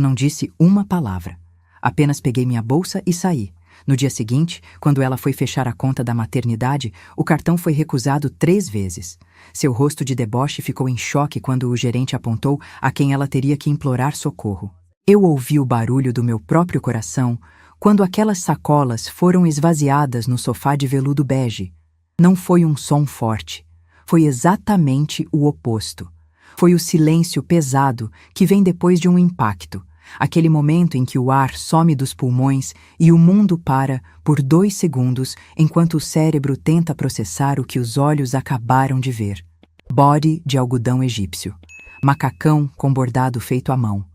não disse uma palavra. Apenas peguei minha bolsa e saí. No dia seguinte, quando ela foi fechar a conta da maternidade, o cartão foi recusado 3 vezes. Seu rosto de deboche ficou em choque quando o gerente apontou a quem ela teria que implorar socorro. Eu ouvi o barulho do meu próprio coração quando aquelas sacolas foram esvaziadas no sofá de veludo bege. Não foi um som forte. Foi exatamente o oposto. Foi o silêncio pesado que vem depois de um impacto. Aquele momento em que o ar some dos pulmões e o mundo para por 2 segundos enquanto o cérebro tenta processar o que os olhos acabaram de ver. Body de algodão egípcio. Macacão com bordado feito à mão.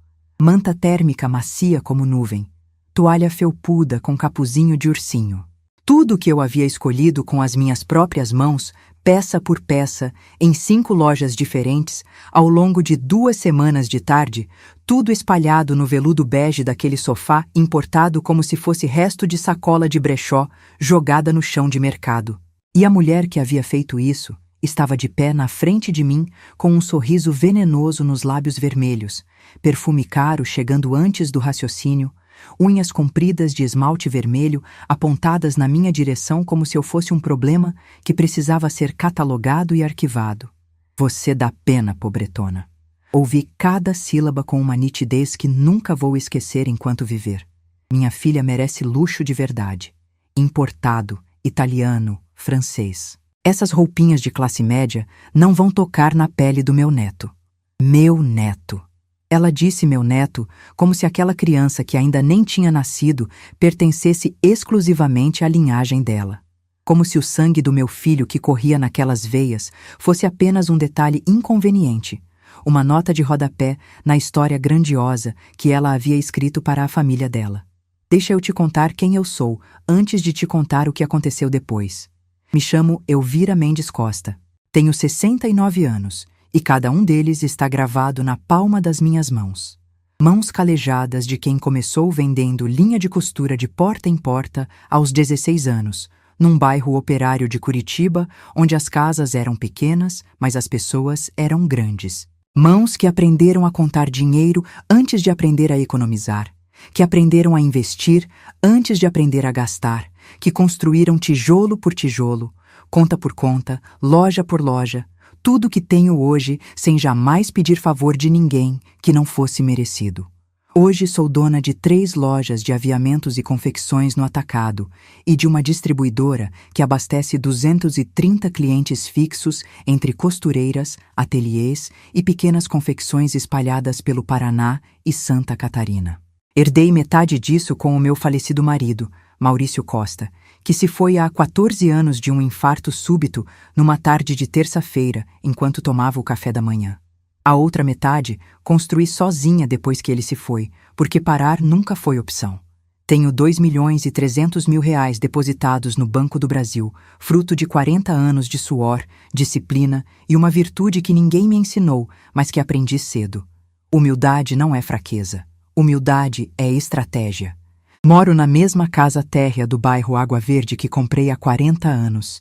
Manta térmica macia como nuvem. Toalha felpuda com capuzinho de ursinho. Tudo que eu havia escolhido com as minhas próprias mãos, peça por peça, em 5 lojas diferentes, ao longo de 2 semanas de tarde, tudo espalhado no veludo bege daquele sofá importado como se fosse resto de sacola de brechó jogada no chão de mercado. E a mulher que havia feito isso estava de pé na frente de mim com um sorriso venenoso nos lábios vermelhos, perfume caro chegando antes do raciocínio, unhas compridas de esmalte vermelho apontadas na minha direção como se eu fosse um problema que precisava ser catalogado e arquivado. Você dá pena, pobretona. Ouvi cada sílaba com uma nitidez que nunca vou esquecer enquanto viver. Minha filha merece luxo de verdade. Importado, italiano, francês. Essas roupinhas de classe média não vão tocar na pele do meu neto. Meu neto. Ela disse meu neto como se aquela criança que ainda nem tinha nascido pertencesse exclusivamente à linhagem dela. Como se o sangue do meu filho que corria naquelas veias fosse apenas um detalhe inconveniente, uma nota de rodapé na história grandiosa que ela havia escrito para a família dela. Deixa eu te contar quem eu sou antes de te contar o que aconteceu depois. Me chamo Elvira Mendes Costa. Tenho 69 anos. E cada um deles está gravado na palma das minhas mãos. Mãos calejadas de quem começou vendendo linha de costura de porta em porta aos 16 anos, num bairro operário de Curitiba, onde as casas eram pequenas, mas as pessoas eram grandes. Mãos que aprenderam a contar dinheiro antes de aprender a economizar, que aprenderam a investir antes de aprender a gastar, que construíram tijolo por tijolo, conta por conta, loja por loja, tudo que tenho hoje sem jamais pedir favor de ninguém que não fosse merecido. Hoje sou dona de 3 lojas de aviamentos e confecções no atacado e de uma distribuidora que abastece 230 clientes fixos entre costureiras, ateliês e pequenas confecções espalhadas pelo Paraná e Santa Catarina. Herdei metade disso com o meu falecido marido, Maurício Costa, que se foi há 14 anos de um infarto súbito numa tarde de terça-feira, enquanto tomava o café da manhã. A outra metade construí sozinha depois que ele se foi, porque parar nunca foi opção. Tenho 2.300.000 depositados no Banco do Brasil, fruto de 40 anos de suor, disciplina e uma virtude que ninguém me ensinou, mas que aprendi cedo. Humildade não é fraqueza. Humildade é estratégia. Moro na mesma casa térrea do bairro Água Verde que comprei há 40 anos.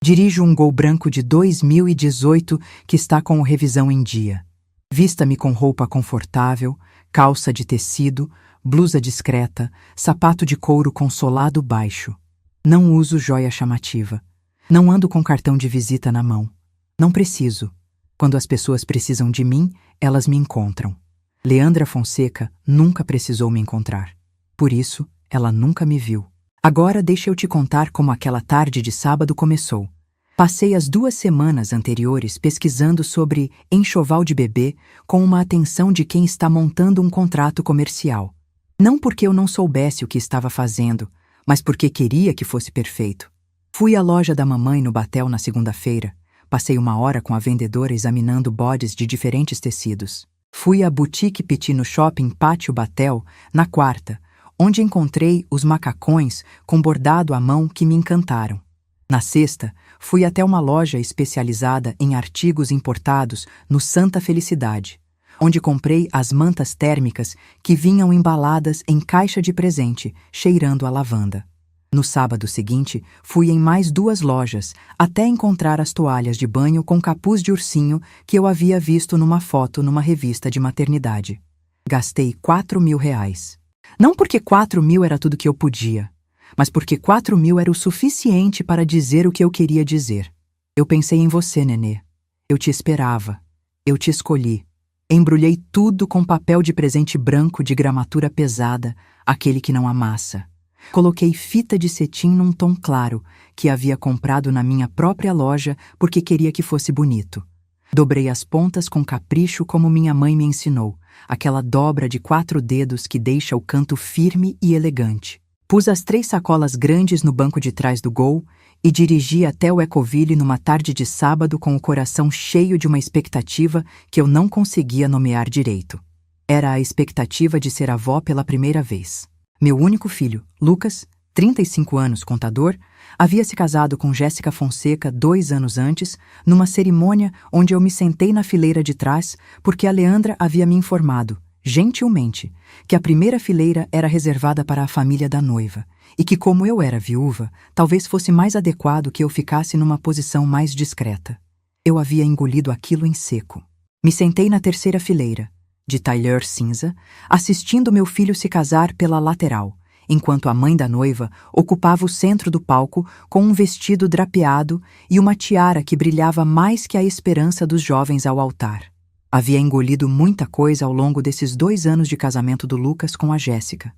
Dirijo um Gol branco de 2018 que está com revisão em dia. Vista-me com roupa confortável, calça de tecido, blusa discreta, sapato de couro com solado baixo. Não uso joia chamativa. Não ando com cartão de visita na mão. Não preciso. Quando as pessoas precisam de mim, elas me encontram. Leandra Fonseca nunca precisou me encontrar. Por isso, ela nunca me viu. Agora deixa eu te contar como aquela tarde de sábado começou. Passei as 2 semanas anteriores pesquisando sobre enxoval de bebê com uma atenção de quem está montando um contrato comercial. Não porque eu não soubesse o que estava fazendo, mas porque queria que fosse perfeito. Fui à loja da mamãe no Batel na segunda-feira. Passei 1 hora com a vendedora examinando bodes de diferentes tecidos. Fui à Boutique Petit no Shopping Pátio Batel na quarta, onde encontrei os macacões com bordado à mão que me encantaram. Na sexta, fui até uma loja especializada em artigos importados no Santa Felicidade, onde comprei as mantas térmicas que vinham embaladas em caixa de presente, cheirando a lavanda. No sábado seguinte, fui em mais 2 lojas, até encontrar as toalhas de banho com capuz de ursinho que eu havia visto numa foto numa revista de maternidade. Gastei R$ 4.000. Não porque 4.000 era tudo que eu podia, mas porque 4.000 era o suficiente para dizer o que eu queria dizer. Eu pensei em você, Nenê. Eu te esperava. Eu te escolhi. Embrulhei tudo com papel de presente branco de gramatura pesada, aquele que não amassa. Coloquei fita de cetim num tom claro, que havia comprado na minha própria loja porque queria que fosse bonito. Dobrei as pontas com capricho como minha mãe me ensinou, aquela dobra de 4 dedos que deixa o canto firme e elegante. Pus as 3 sacolas grandes no banco de trás do Gol e dirigi até o Ecoville numa tarde de sábado com o coração cheio de uma expectativa que eu não conseguia nomear direito. Era a expectativa de ser avó pela primeira vez. Meu único filho, Lucas, 35 anos, contador, havia se casado com Jéssica Fonseca 2 anos antes, numa cerimônia onde eu me sentei na fileira de trás porque a Leandra havia me informado, gentilmente, que a primeira fileira era reservada para a família da noiva e que, como eu era viúva, talvez fosse mais adequado que eu ficasse numa posição mais discreta. Eu havia engolido aquilo em seco. Me sentei na terceira fileira, de tailleur cinza, assistindo meu filho se casar pela lateral, enquanto a mãe da noiva ocupava o centro do palco com um vestido drapeado e uma tiara que brilhava mais que a esperança dos jovens ao altar. Havia engolido muita coisa ao longo desses 2 anos de casamento do Lucas com a Jéssica.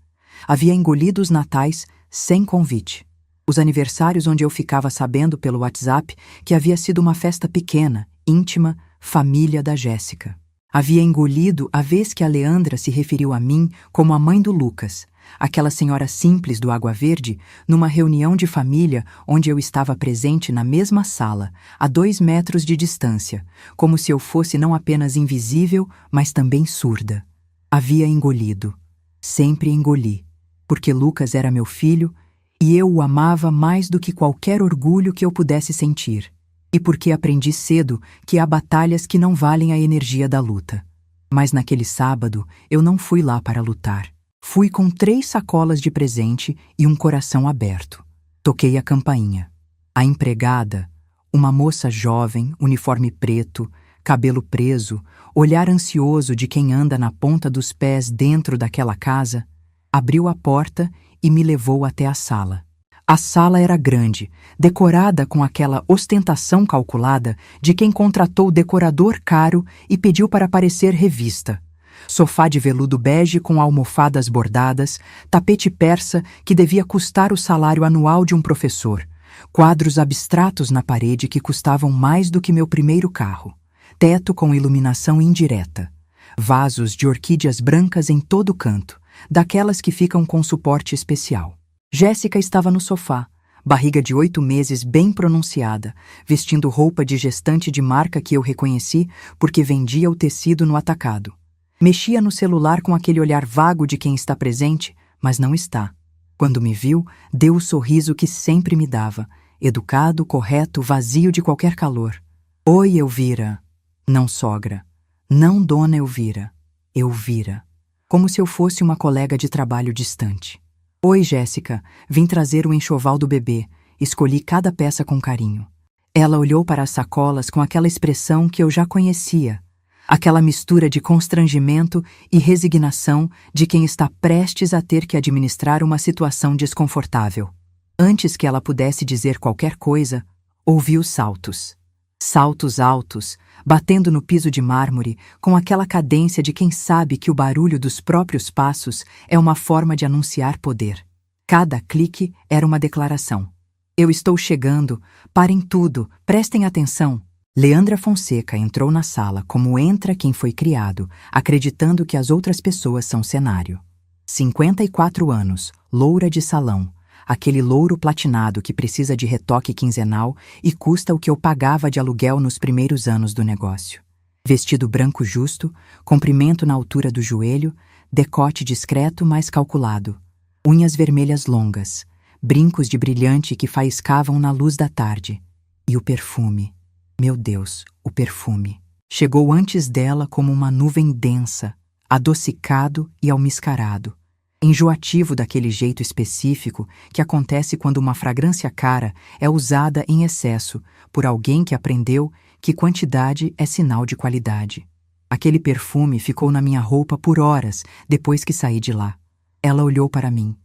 Havia engolido os natais sem convite. Os aniversários onde eu ficava sabendo pelo WhatsApp que havia sido uma festa pequena, íntima, família da Jéssica. Havia engolido a vez que a Leandra se referiu a mim como a mãe do Lucas, aquela senhora simples do Água Verde, numa reunião de família onde eu estava presente na mesma sala, a 2 metros de distância, como se eu fosse não apenas invisível, mas também surda. Havia engolido. Sempre engoli, porque Lucas era meu filho e eu o amava mais do que qualquer orgulho que eu pudesse sentir, e porque aprendi cedo que há batalhas que não valem a energia da luta. Mas naquele sábado eu não fui lá para lutar. Fui com 3 sacolas de presente e um coração aberto. Toquei a campainha. A empregada, uma moça jovem, uniforme preto, cabelo preso, olhar ansioso de quem anda na ponta dos pés dentro daquela casa, abriu a porta e me levou até a sala. A sala era grande, decorada com aquela ostentação calculada de quem contratou decorador caro e pediu para parecer revista. Sofá de veludo bege com almofadas bordadas, tapete persa que devia custar o salário anual de um professor, quadros abstratos na parede que custavam mais do que meu primeiro carro, teto com iluminação indireta, vasos de orquídeas brancas em todo canto, daquelas que ficam com suporte especial. Jéssica estava no sofá, barriga de 8 meses bem pronunciada, vestindo roupa de gestante de marca que eu reconheci porque vendia o tecido no atacado. Mexia no celular com aquele olhar vago de quem está presente, mas não está. Quando me viu, deu o sorriso que sempre me dava, educado, correto, vazio de qualquer calor. Oi, Elvira. Não sogra. Não dona Elvira. Elvira. Como se eu fosse uma colega de trabalho distante. Oi, Jéssica. Vim trazer o enxoval do bebê. Escolhi cada peça com carinho. Ela olhou para as sacolas com aquela expressão que eu já conhecia. Aquela mistura de constrangimento e resignação de quem está prestes a ter que administrar uma situação desconfortável. Antes que ela pudesse dizer qualquer coisa, ouviu saltos. Saltos altos, batendo no piso de mármore, com aquela cadência de quem sabe que o barulho dos próprios passos é uma forma de anunciar poder. Cada clique era uma declaração. Eu estou chegando, parem tudo, prestem atenção. Leandra Fonseca entrou na sala como entra quem foi criado, acreditando que as outras pessoas são cenário. 54 anos, loura de salão, aquele louro platinado que precisa de retoque quinzenal e custa o que eu pagava de aluguel nos primeiros anos do negócio. Vestido branco justo, comprimento na altura do joelho, decote discreto mas calculado, unhas vermelhas longas, brincos de brilhante que faiscavam na luz da tarde, e o perfume. Meu Deus, o perfume. Chegou antes dela como uma nuvem densa, adocicado e almiscarado. Enjoativo daquele jeito específico que acontece quando uma fragrância cara é usada em excesso por alguém que aprendeu que quantidade é sinal de qualidade. Aquele perfume ficou na minha roupa por horas depois que saí de lá. Ela olhou para mim,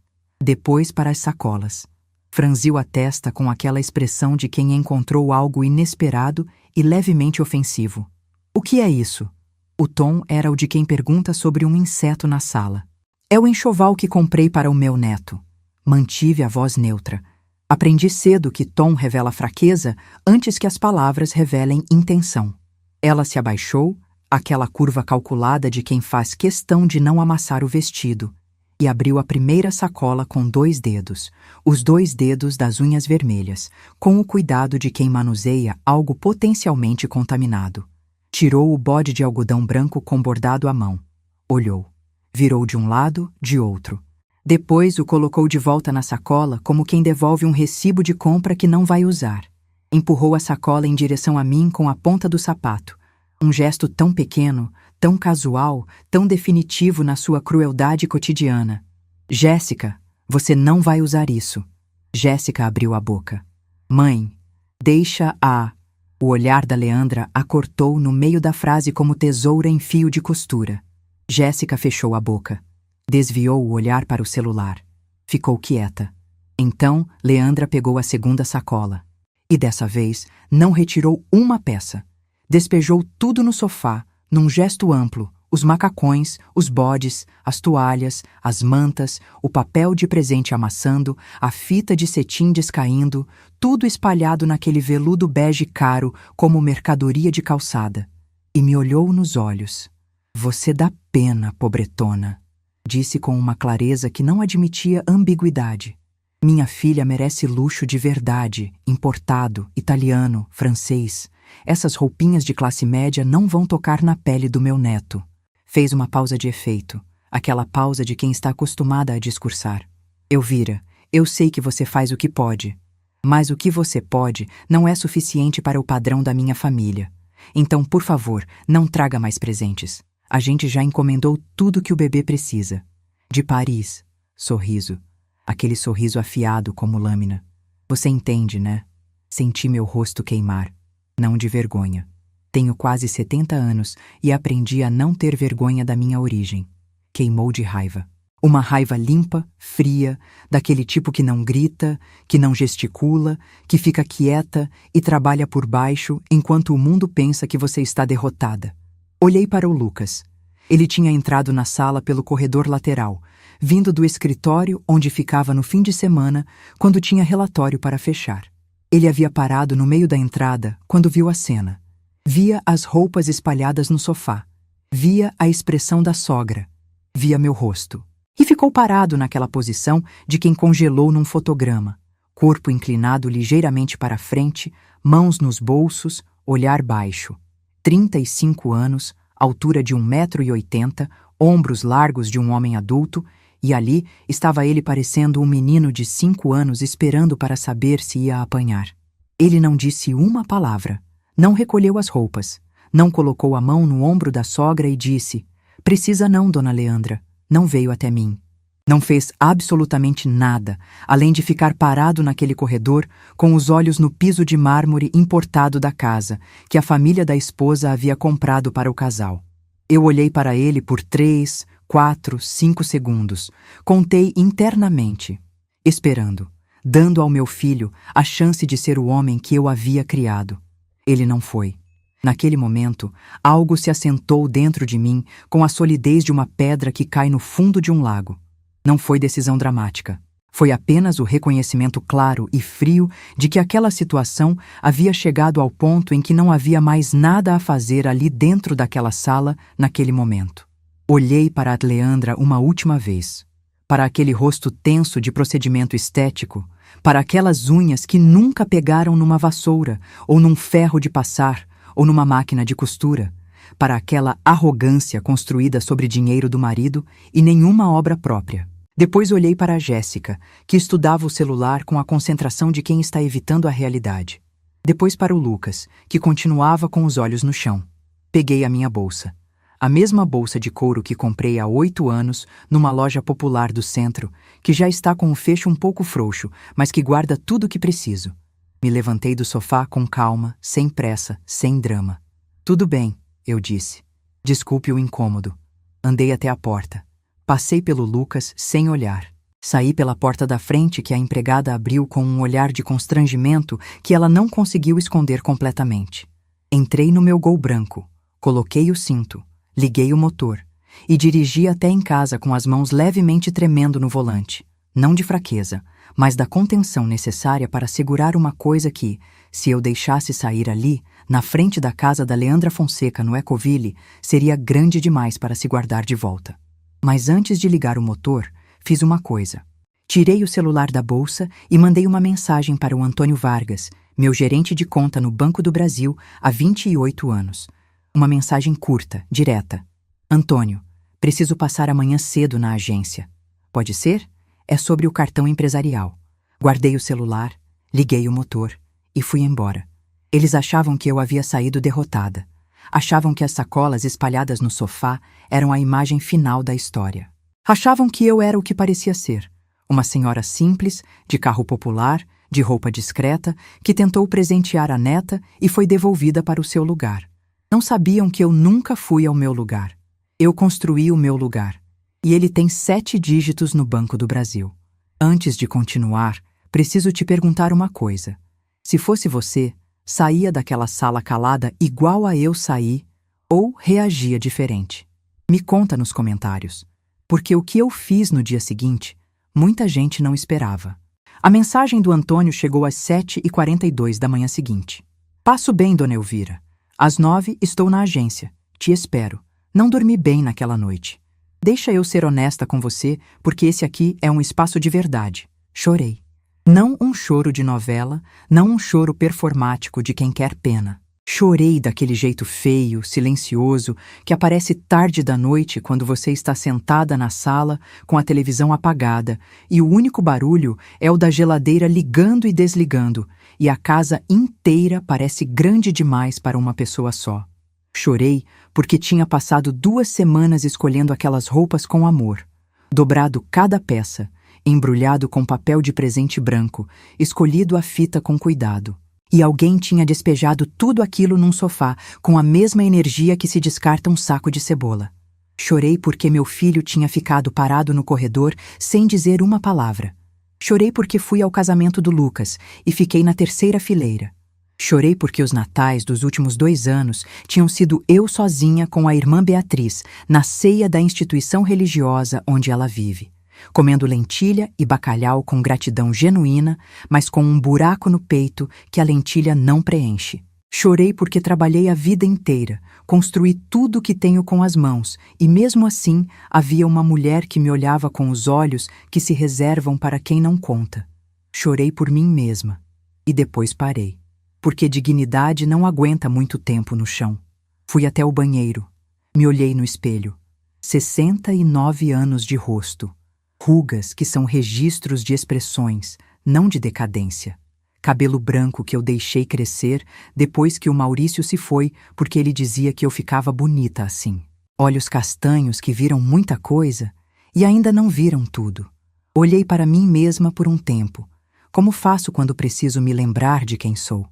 depois para as sacolas. Franziu a testa com aquela expressão de quem encontrou algo inesperado e levemente ofensivo. O que é isso? O tom era o de quem pergunta sobre um inseto na sala. É o enxoval que comprei para o meu neto. Mantive a voz neutra. Aprendi cedo que tom revela fraqueza antes que as palavras revelem intenção. Ela se abaixou, aquela curva calculada de quem faz questão de não amassar o vestido, e abriu a primeira sacola com 2 dedos, os 2 dedos das unhas vermelhas, com o cuidado de quem manuseia algo potencialmente contaminado. Tirou o bode de algodão branco com bordado à mão. Olhou. Virou de um lado, de outro. Depois o colocou de volta na sacola como quem devolve um recibo de compra que não vai usar. Empurrou a sacola em direção a mim com a ponta do sapato. Um gesto tão pequeno, tão casual, tão definitivo na sua crueldade cotidiana. Jéssica, você não vai usar isso. Jéssica abriu a boca. Mãe, deixa a... O olhar da Leandra a cortou no meio da frase como tesoura em fio de costura. Jéssica fechou a boca. Desviou o olhar para o celular. Ficou quieta. Então, Leandra pegou a segunda sacola. E dessa vez, não retirou uma peça. Despejou tudo no sofá, num gesto amplo, os macacões, os bodes, as toalhas, as mantas, o papel de presente amassando, a fita de cetim descaindo, tudo espalhado naquele veludo bege caro como mercadoria de calçada. E me olhou nos olhos. Você dá pena, pobretona, disse com uma clareza que não admitia ambiguidade. Minha filha merece luxo de verdade, importado, italiano, francês. Essas roupinhas de classe média não vão tocar na pele do meu neto. Fez uma pausa de efeito, aquela pausa de quem está acostumada a discursar. Elvira, eu sei que você faz o que pode, mas o que você pode não é suficiente para o padrão da minha família. Então, por favor, não traga mais presentes. A gente já encomendou tudo que o bebê precisa. De Paris. Sorriso. Aquele sorriso afiado como lâmina. Você entende, né? Senti meu rosto queimar. Não de vergonha. Tenho quase 70 anos e aprendi a não ter vergonha da minha origem. Queimou de raiva. Uma raiva limpa, fria, daquele tipo que não grita, que não gesticula, que fica quieta e trabalha por baixo enquanto o mundo pensa que você está derrotada. Olhei para o Lucas. Ele tinha entrado na sala pelo corredor lateral, vindo do escritório onde ficava no fim de semana, quando tinha relatório para fechar. Ele havia parado no meio da entrada quando viu a cena. Via as roupas espalhadas no sofá. Via a expressão da sogra. Via meu rosto. E ficou parado naquela posição de quem congelou num fotograma. Corpo inclinado ligeiramente para frente, mãos nos bolsos, olhar baixo. 35 anos, altura de 1,80 m, ombros largos de um homem adulto, e ali estava ele parecendo um menino de 5 anos esperando para saber se ia apanhar. Ele não disse uma palavra. Não recolheu as roupas. Não colocou a mão no ombro da sogra e disse: "Precisa não, dona Leandra. Não veio até mim." Não fez absolutamente nada, além de ficar parado naquele corredor, com os olhos no piso de mármore importado da casa, que a família da esposa havia comprado para o casal. Eu olhei para ele por 3, 4, 5 segundos. Contei internamente, esperando, dando ao meu filho a chance de ser o homem que eu havia criado. Ele não foi. Naquele momento, algo se assentou dentro de mim com a solidez de uma pedra que cai no fundo de um lago. Não foi decisão dramática. Foi apenas o reconhecimento claro e frio de que aquela situação havia chegado ao ponto em que não havia mais nada a fazer ali dentro daquela sala naquele momento. Olhei para a Leandra uma última vez. Para aquele rosto tenso de procedimento estético, para aquelas unhas que nunca pegaram numa vassoura, ou num ferro de passar, ou numa máquina de costura, para aquela arrogância construída sobre dinheiro do marido e nenhuma obra própria. Depois olhei para a Jéssica, que estudava o celular com a concentração de quem está evitando a realidade. Depois para o Lucas, que continuava com os olhos no chão. Peguei a minha bolsa. A mesma bolsa de couro que comprei há 8 anos numa loja popular do centro, que já está com o fecho um pouco frouxo, mas que guarda tudo o que preciso. Me levantei do sofá com calma, sem pressa, sem drama. "Tudo bem", eu disse. Desculpe o incômodo. Andei até a porta. Passei pelo Lucas sem olhar. Saí pela porta da frente que a empregada abriu com um olhar de constrangimento que ela não conseguiu esconder completamente. Entrei no meu Gol branco, coloquei o cinto, liguei o motor e dirigi até em casa com as mãos levemente tremendo no volante. Não de fraqueza, mas da contenção necessária para segurar uma coisa que, se eu deixasse sair ali, na frente da casa da Leandra Fonseca no Ecoville, seria grande demais para se guardar de volta. Mas antes de ligar o motor, fiz uma coisa. Tirei o celular da bolsa e mandei uma mensagem para o Antônio Vargas, meu gerente de conta no Banco do Brasil há 28 anos. Uma mensagem curta, direta. Antônio, preciso passar amanhã cedo na agência. Pode ser? É sobre o cartão empresarial. Guardei o celular, liguei o motor e fui embora. Eles achavam que eu havia saído derrotada. Achavam que as sacolas espalhadas no sofá eram a imagem final da história. Achavam que eu era o que parecia ser. Uma senhora simples, de carro popular, de roupa discreta, que tentou presentear a neta e foi devolvida para o seu lugar. Não sabiam que eu nunca fui ao meu lugar. Eu construí o meu lugar. E ele tem 7 dígitos no Banco do Brasil. Antes de continuar, preciso te perguntar uma coisa. Se fosse você, saía daquela sala calada igual a eu saí ou reagia diferente? Me conta nos comentários. Porque o que eu fiz no dia seguinte, muita gente não esperava. A mensagem do Antônio chegou às 7h42 da manhã seguinte. Passo bem, dona Elvira. Às 9 estou na agência. Te espero. Não dormi bem naquela noite. Deixa eu ser honesta com você, porque esse aqui é um espaço de verdade. Chorei. Não um choro de novela, não um choro performático de quem quer pena. Chorei daquele jeito feio, silencioso, que aparece tarde da noite quando você está sentada na sala com a televisão apagada e o único barulho é o da geladeira ligando e desligando e a casa inteira parece grande demais para uma pessoa só. Chorei porque tinha passado 2 semanas escolhendo aquelas roupas com amor, dobrado cada peça, embrulhado com papel de presente branco, escolhido a fita com cuidado. E alguém tinha despejado tudo aquilo num sofá com a mesma energia que se descarta um saco de cebola. Chorei porque meu filho tinha ficado parado no corredor sem dizer uma palavra. Chorei porque fui ao casamento do Lucas e fiquei na 3ª fileira. Chorei porque os natais dos últimos 2 anos tinham sido eu sozinha com a irmã Beatriz, na ceia da instituição religiosa onde ela vive, comendo lentilha e bacalhau com gratidão genuína, mas com um buraco no peito que a lentilha não preenche. Chorei porque trabalhei a vida inteira, construí tudo o que tenho com as mãos, e mesmo assim havia uma mulher que me olhava com os olhos que se reservam para quem não conta. Chorei por mim mesma. E depois parei. Porque dignidade não aguenta muito tempo no chão. Fui até o banheiro. Me olhei no espelho. 69 anos de rosto. Rugas que são registros de expressões, não de decadência. Cabelo branco que eu deixei crescer depois que o Maurício se foi, porque ele dizia que eu ficava bonita assim. Olhos castanhos que viram muita coisa e ainda não viram tudo. Olhei para mim mesma por um tempo, como faço quando preciso me lembrar de quem sou.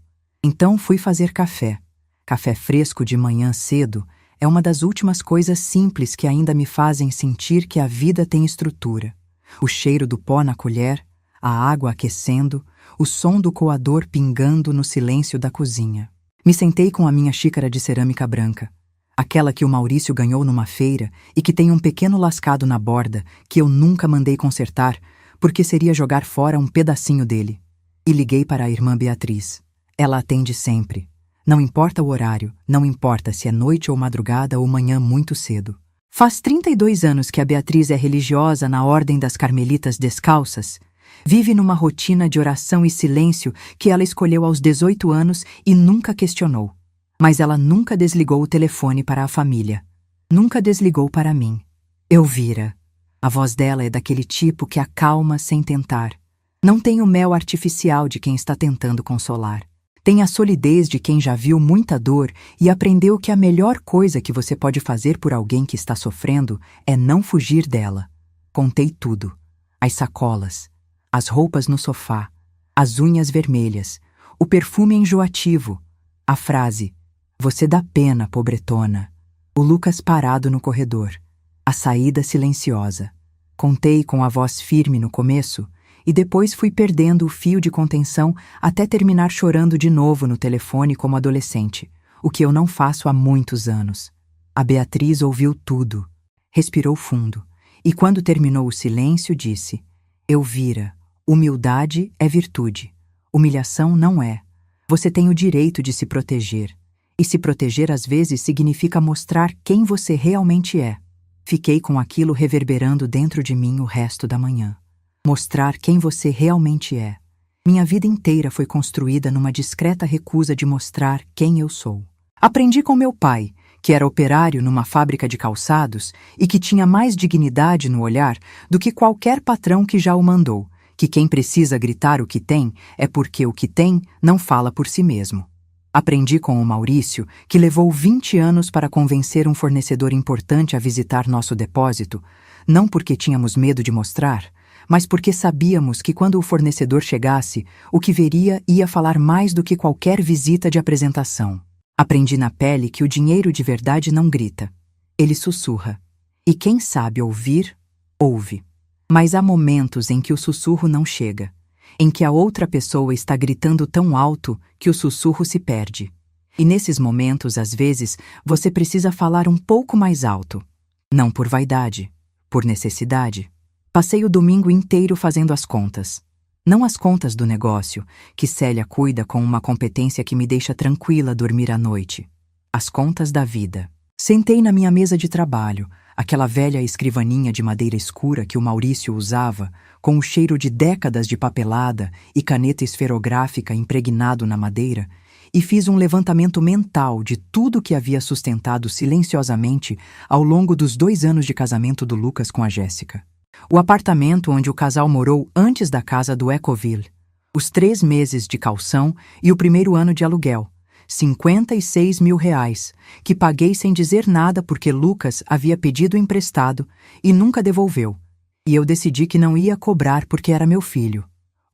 Então fui fazer café. Café fresco de manhã cedo é uma das últimas coisas simples que ainda me fazem sentir que a vida tem estrutura. O cheiro do pó na colher, a água aquecendo, o som do coador pingando no silêncio da cozinha. Me sentei com a minha xícara de cerâmica branca, aquela que o Maurício ganhou numa feira e que tem um pequeno lascado na borda que eu nunca mandei consertar porque seria jogar fora um pedacinho dele. E liguei para a irmã Beatriz. Ela atende sempre. Não importa o horário, não importa se é noite ou madrugada ou manhã muito cedo. Faz 32 anos que a Beatriz é religiosa na Ordem das Carmelitas Descalças. Vive numa rotina de oração e silêncio que ela escolheu aos 18 anos e nunca questionou. Mas ela nunca desligou o telefone para a família. Nunca desligou para mim. Elvira. A voz dela é daquele tipo que acalma sem tentar. Não tem o mel artificial de quem está tentando consolar. Tem a solidez de quem já viu muita dor e aprendeu que a melhor coisa que você pode fazer por alguém que está sofrendo é não fugir dela. Contei tudo. As sacolas, as roupas no sofá, as unhas vermelhas, o perfume enjoativo, a frase, "Você dá pena, pobretona", O Lucas parado no corredor. A saída silenciosa. Contei com a voz firme no começo e depois fui perdendo o fio de contenção até terminar chorando de novo no telefone como adolescente, o que eu não faço há muitos anos. A Beatriz ouviu tudo. Respirou fundo e, quando terminou o silêncio, disse: Elvira, humildade é virtude. Humilhação não é. Você tem o direito de se proteger. E se proteger às vezes significa mostrar quem você realmente é. Fiquei com aquilo reverberando dentro de mim o resto da manhã. Mostrar quem você realmente é. Minha vida inteira foi construída numa discreta recusa de mostrar quem eu sou. Aprendi com meu pai, que era operário numa fábrica de calçados e que tinha mais dignidade no olhar do que qualquer patrão que já o mandou, que quem precisa gritar o que tem é porque o que tem não fala por si mesmo. Aprendi com o Maurício, que levou 20 anos para convencer um fornecedor importante a visitar nosso depósito, não porque tínhamos medo de mostrar, mas porque sabíamos que quando o fornecedor chegasse, o que veria ia falar mais do que qualquer visita de apresentação. Aprendi na pele que o dinheiro de verdade não grita. Ele sussurra. E quem sabe ouvir, ouve. Mas há momentos em que o sussurro não chega, em que a outra pessoa está gritando tão alto que o sussurro se perde. E nesses momentos, às vezes, você precisa falar um pouco mais alto. Não por vaidade, por necessidade. Passei o domingo inteiro fazendo as contas. Não as contas do negócio, que Célia cuida com uma competência que me deixa tranquila dormir à noite. As contas da vida. Sentei na minha mesa de trabalho, aquela velha escrivaninha de madeira escura que o Maurício usava, com o cheiro de décadas de papelada e caneta esferográfica impregnado na madeira, e fiz um levantamento mental de tudo que havia sustentado silenciosamente ao longo dos 2 anos de casamento do Lucas com a Jéssica. O apartamento onde o casal morou antes da casa do Ecoville, os 3 meses de caução e o primeiro ano de aluguel, R$56 mil, que paguei sem dizer nada porque Lucas havia pedido emprestado e nunca devolveu, e eu decidi que não ia cobrar porque era meu filho.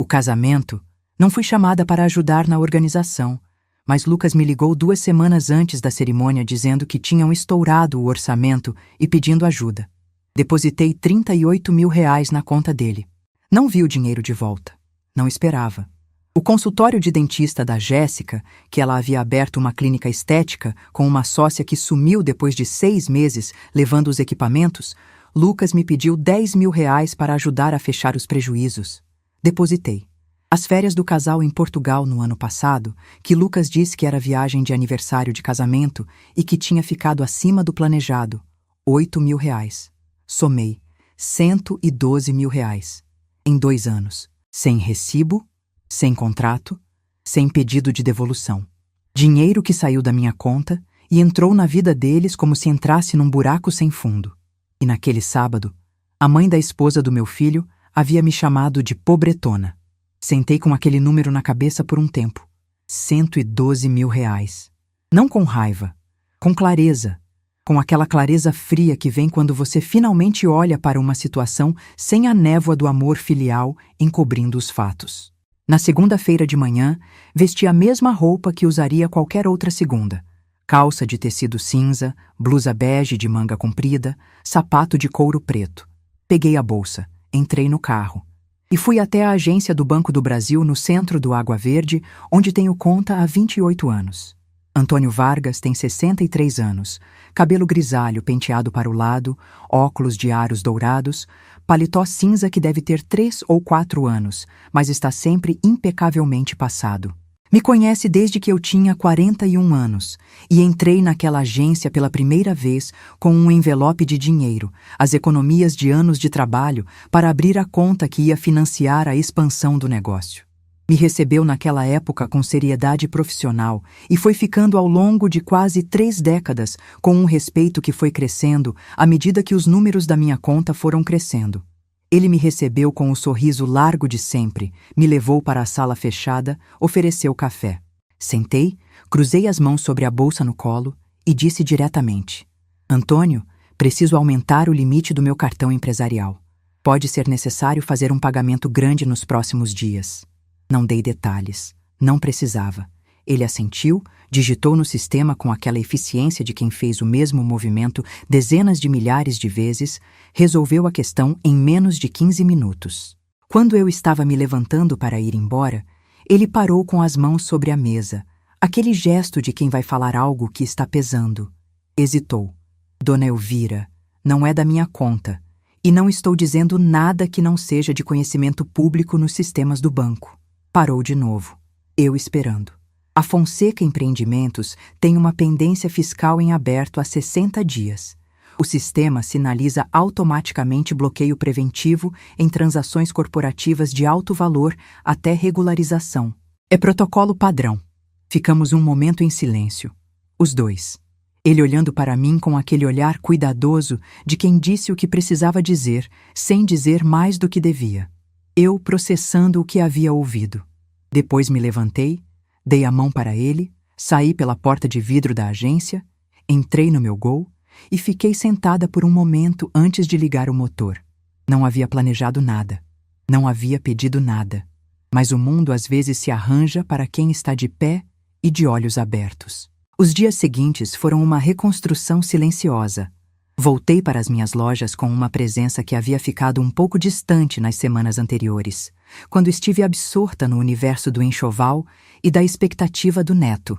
O casamento, não fui chamada para ajudar na organização, mas Lucas me ligou 2 semanas antes da cerimônia dizendo que tinham estourado o orçamento e pedindo ajuda. Depositei R$38 mil na conta dele. Não vi o dinheiro de volta. Não esperava. O consultório de dentista da Jéssica, que ela havia aberto uma clínica estética com uma sócia que sumiu depois de 6 meses levando os equipamentos, Lucas me pediu R$10 mil para ajudar a fechar os prejuízos. Depositei. As férias do casal em Portugal no ano passado, que Lucas disse que era viagem de aniversário de casamento e que tinha ficado acima do planejado, R$8 mil. Somei R$112 mil. Em 2 anos. Sem recibo, sem contrato, sem pedido de devolução. Dinheiro que saiu da minha conta e entrou na vida deles como se entrasse num buraco sem fundo. E naquele sábado, a mãe da esposa do meu filho havia me chamado de pobretona. Sentei com aquele número na cabeça por um tempo. R$112 mil. Não com raiva, com clareza, com aquela clareza fria que vem quando você finalmente olha para uma situação sem a névoa do amor filial encobrindo os fatos. Na segunda-feira de manhã, vesti a mesma roupa que usaria qualquer outra segunda. Calça de tecido cinza, blusa bege de manga comprida, sapato de couro preto. Peguei a bolsa, entrei no carro e fui até a agência do Banco do Brasil no centro do Água Verde, onde tenho conta há 28 anos. Antônio Vargas tem 63 anos, cabelo grisalho penteado para o lado, óculos de aros dourados, paletó cinza que deve ter 3 ou 4 anos, mas está sempre impecavelmente passado. Me conhece desde que eu tinha 41 anos e entrei naquela agência pela primeira vez com um envelope de dinheiro, as economias de anos de trabalho, para abrir a conta que ia financiar a expansão do negócio. Me recebeu naquela época com seriedade profissional e foi ficando ao longo de quase 3 décadas com um respeito que foi crescendo à medida que os números da minha conta foram crescendo. Ele me recebeu com o sorriso largo de sempre, me levou para a sala fechada, ofereceu café. Sentei, cruzei as mãos sobre a bolsa no colo e disse diretamente: Antônio, preciso aumentar o limite do meu cartão empresarial. Pode ser necessário fazer um pagamento grande nos próximos dias. Não dei detalhes. Não precisava. Ele assentiu, digitou no sistema com aquela eficiência de quem fez o mesmo movimento dezenas de milhares de vezes, resolveu a questão em menos de 15 minutos. Quando eu estava me levantando para ir embora, ele parou com as mãos sobre a mesa, aquele gesto de quem vai falar algo que está pesando. Hesitou. Dona Elvira, não é da minha conta, e não estou dizendo nada que não seja de conhecimento público nos sistemas do banco. Parou de novo. Eu esperando. A Fonseca Empreendimentos tem uma pendência fiscal em aberto há 60 dias. O sistema sinaliza automaticamente bloqueio preventivo em transações corporativas de alto valor até regularização. É protocolo padrão. Ficamos um momento em silêncio. Os dois. Ele olhando para mim com aquele olhar cuidadoso de quem disse o que precisava dizer, sem dizer mais do que devia. Eu processando o que havia ouvido. Depois me levantei, dei a mão para ele, saí pela porta de vidro da agência, entrei no meu Gol e fiquei sentada por um momento antes de ligar o motor. Não havia planejado nada. Não havia pedido nada. Mas o mundo às vezes se arranja para quem está de pé e de olhos abertos. Os dias seguintes foram uma reconstrução silenciosa. Voltei para as minhas lojas com uma presença que havia ficado um pouco distante nas semanas anteriores, quando estive absorta no universo do enxoval e da expectativa do neto.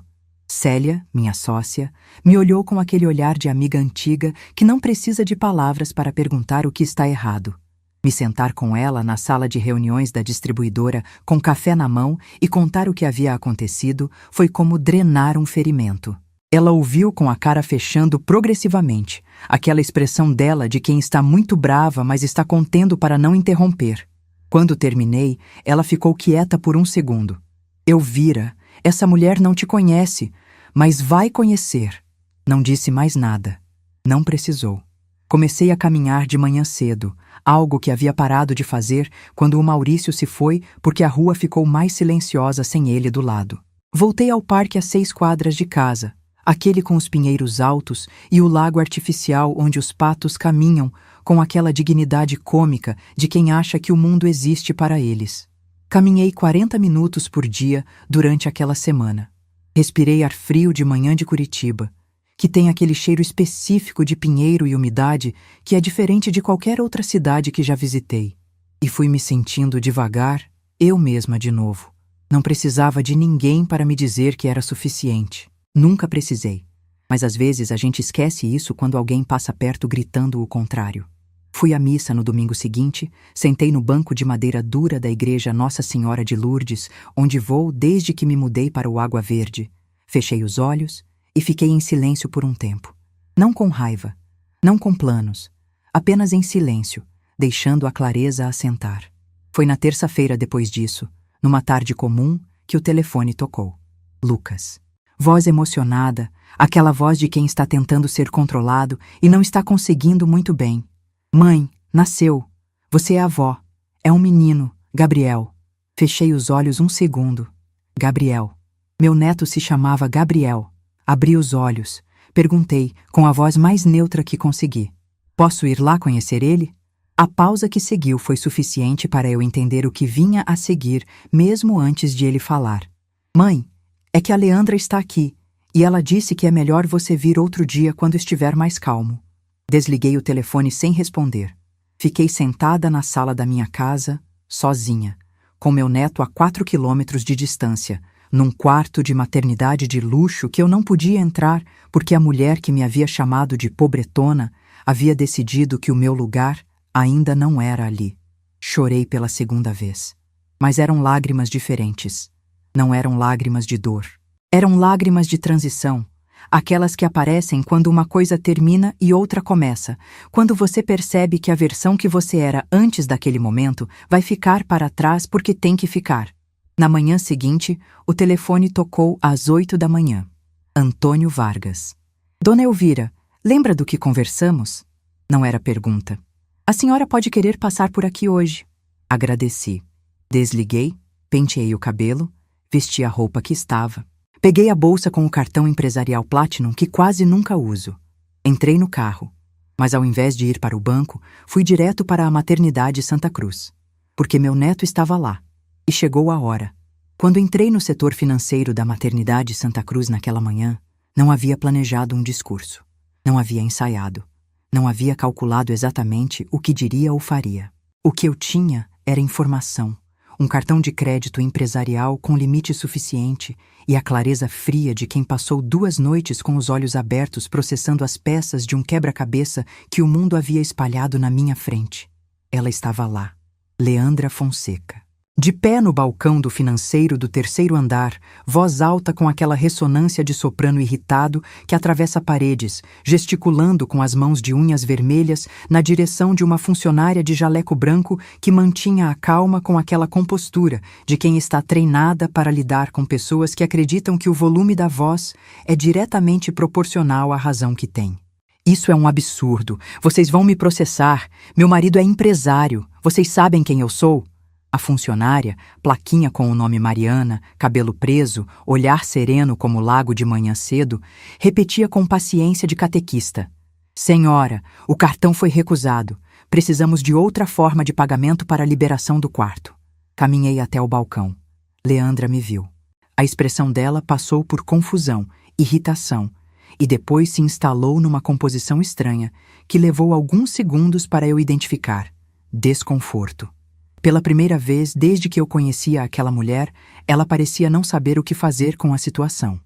Célia, minha sócia, me olhou com aquele olhar de amiga antiga que não precisa de palavras para perguntar o que está errado. Me sentar com ela na sala de reuniões da distribuidora, com café na mão e contar o que havia acontecido foi como drenar um ferimento. Ela ouviu com a cara fechando progressivamente, aquela expressão dela de quem está muito brava, mas está contendo para não interromper. Quando terminei, ela ficou quieta por um segundo. Elvira, essa mulher não te conhece, mas vai conhecer. Não disse mais nada. Não precisou. Comecei a caminhar de manhã cedo, algo que havia parado de fazer quando o Maurício se foi porque a rua ficou mais silenciosa sem ele do lado. Voltei ao parque a 6 quadras de casa, aquele com os pinheiros altos e o lago artificial onde os patos caminham com aquela dignidade cômica de quem acha que o mundo existe para eles. Caminhei 40 minutos por dia durante aquela semana. Respirei ar frio de manhã de Curitiba, que tem aquele cheiro específico de pinheiro e umidade que é diferente de qualquer outra cidade que já visitei. E fui me sentindo devagar, eu mesma de novo. Não precisava de ninguém para me dizer que era suficiente. Nunca precisei. Mas às vezes a gente esquece isso quando alguém passa perto gritando o contrário. Fui à missa no domingo seguinte, sentei no banco de madeira dura da igreja Nossa Senhora de Lourdes, onde vou desde que me mudei para o Água Verde. Fechei os olhos e fiquei em silêncio por um tempo. Não com raiva, não com planos, apenas em silêncio, deixando a clareza assentar. Foi na terça-feira depois disso, numa tarde comum, que o telefone tocou. Lucas. Voz emocionada, aquela voz de quem está tentando ser controlado e não está conseguindo muito bem. Mãe, nasceu. Você é avó. É um menino, Gabriel. Fechei os olhos um segundo. Gabriel. Meu neto se chamava Gabriel. Abri os olhos. Perguntei, com a voz mais neutra que consegui. Posso ir lá conhecer ele? A pausa que seguiu foi suficiente para eu entender o que vinha a seguir, mesmo antes de ele falar. Mãe, é que a Leandra está aqui, e ela disse que é melhor você vir outro dia quando estiver mais calmo. Desliguei o telefone sem responder. Fiquei sentada na sala da minha casa, sozinha, com meu neto a 4 quilômetros de distância, num quarto de maternidade de luxo que eu não podia entrar porque a mulher que me havia chamado de pobretona havia decidido que o meu lugar ainda não era ali. Chorei pela segunda vez. Mas eram lágrimas diferentes. Não eram lágrimas de dor. Eram lágrimas de transição, aquelas que aparecem quando uma coisa termina e outra começa, quando você percebe que a versão que você era antes daquele momento vai ficar para trás porque tem que ficar. Na manhã seguinte, o telefone tocou às 8 da manhã. Antônio Vargas. Dona Elvira, lembra do que conversamos? Não era pergunta. A senhora pode querer passar por aqui hoje. Agradeci. Desliguei, penteei o cabelo, vesti a roupa que estava. Peguei a bolsa com o cartão empresarial Platinum que quase nunca uso. Entrei no carro, mas ao invés de ir para o banco, fui direto para a maternidade Santa Cruz, porque meu neto estava lá. E chegou a hora. Quando entrei no setor financeiro da maternidade Santa Cruz naquela manhã, não havia planejado um discurso. Não havia ensaiado. Não havia calculado exatamente o que diria ou faria. O que eu tinha era informação, um cartão de crédito empresarial com limite suficiente e a clareza fria de quem passou 2 noites com os olhos abertos processando as peças de um quebra-cabeça que o mundo havia espalhado na minha frente. Ela estava lá, Leandra Fonseca. De pé no balcão do financeiro do 3º andar, voz alta com aquela ressonância de soprano irritado que atravessa paredes, gesticulando com as mãos de unhas vermelhas na direção de uma funcionária de jaleco branco que mantinha a calma com aquela compostura de quem está treinada para lidar com pessoas que acreditam que o volume da voz é diretamente proporcional à razão que tem. Isso é um absurdo. Vocês vão me processar. Meu marido é empresário. Vocês sabem quem eu sou? A funcionária, plaquinha com o nome Mariana, cabelo preso, olhar sereno como o lago de manhã cedo, repetia com paciência de catequista. Senhora, o cartão foi recusado. Precisamos de outra forma de pagamento para a liberação do quarto. Caminhei até o balcão. Leandra me viu. A expressão dela passou por confusão, irritação, e depois se instalou numa composição estranha que levou alguns segundos para eu identificar. Desconforto. Pela primeira vez desde que eu conhecia aquela mulher, ela parecia não saber o que fazer com a situação.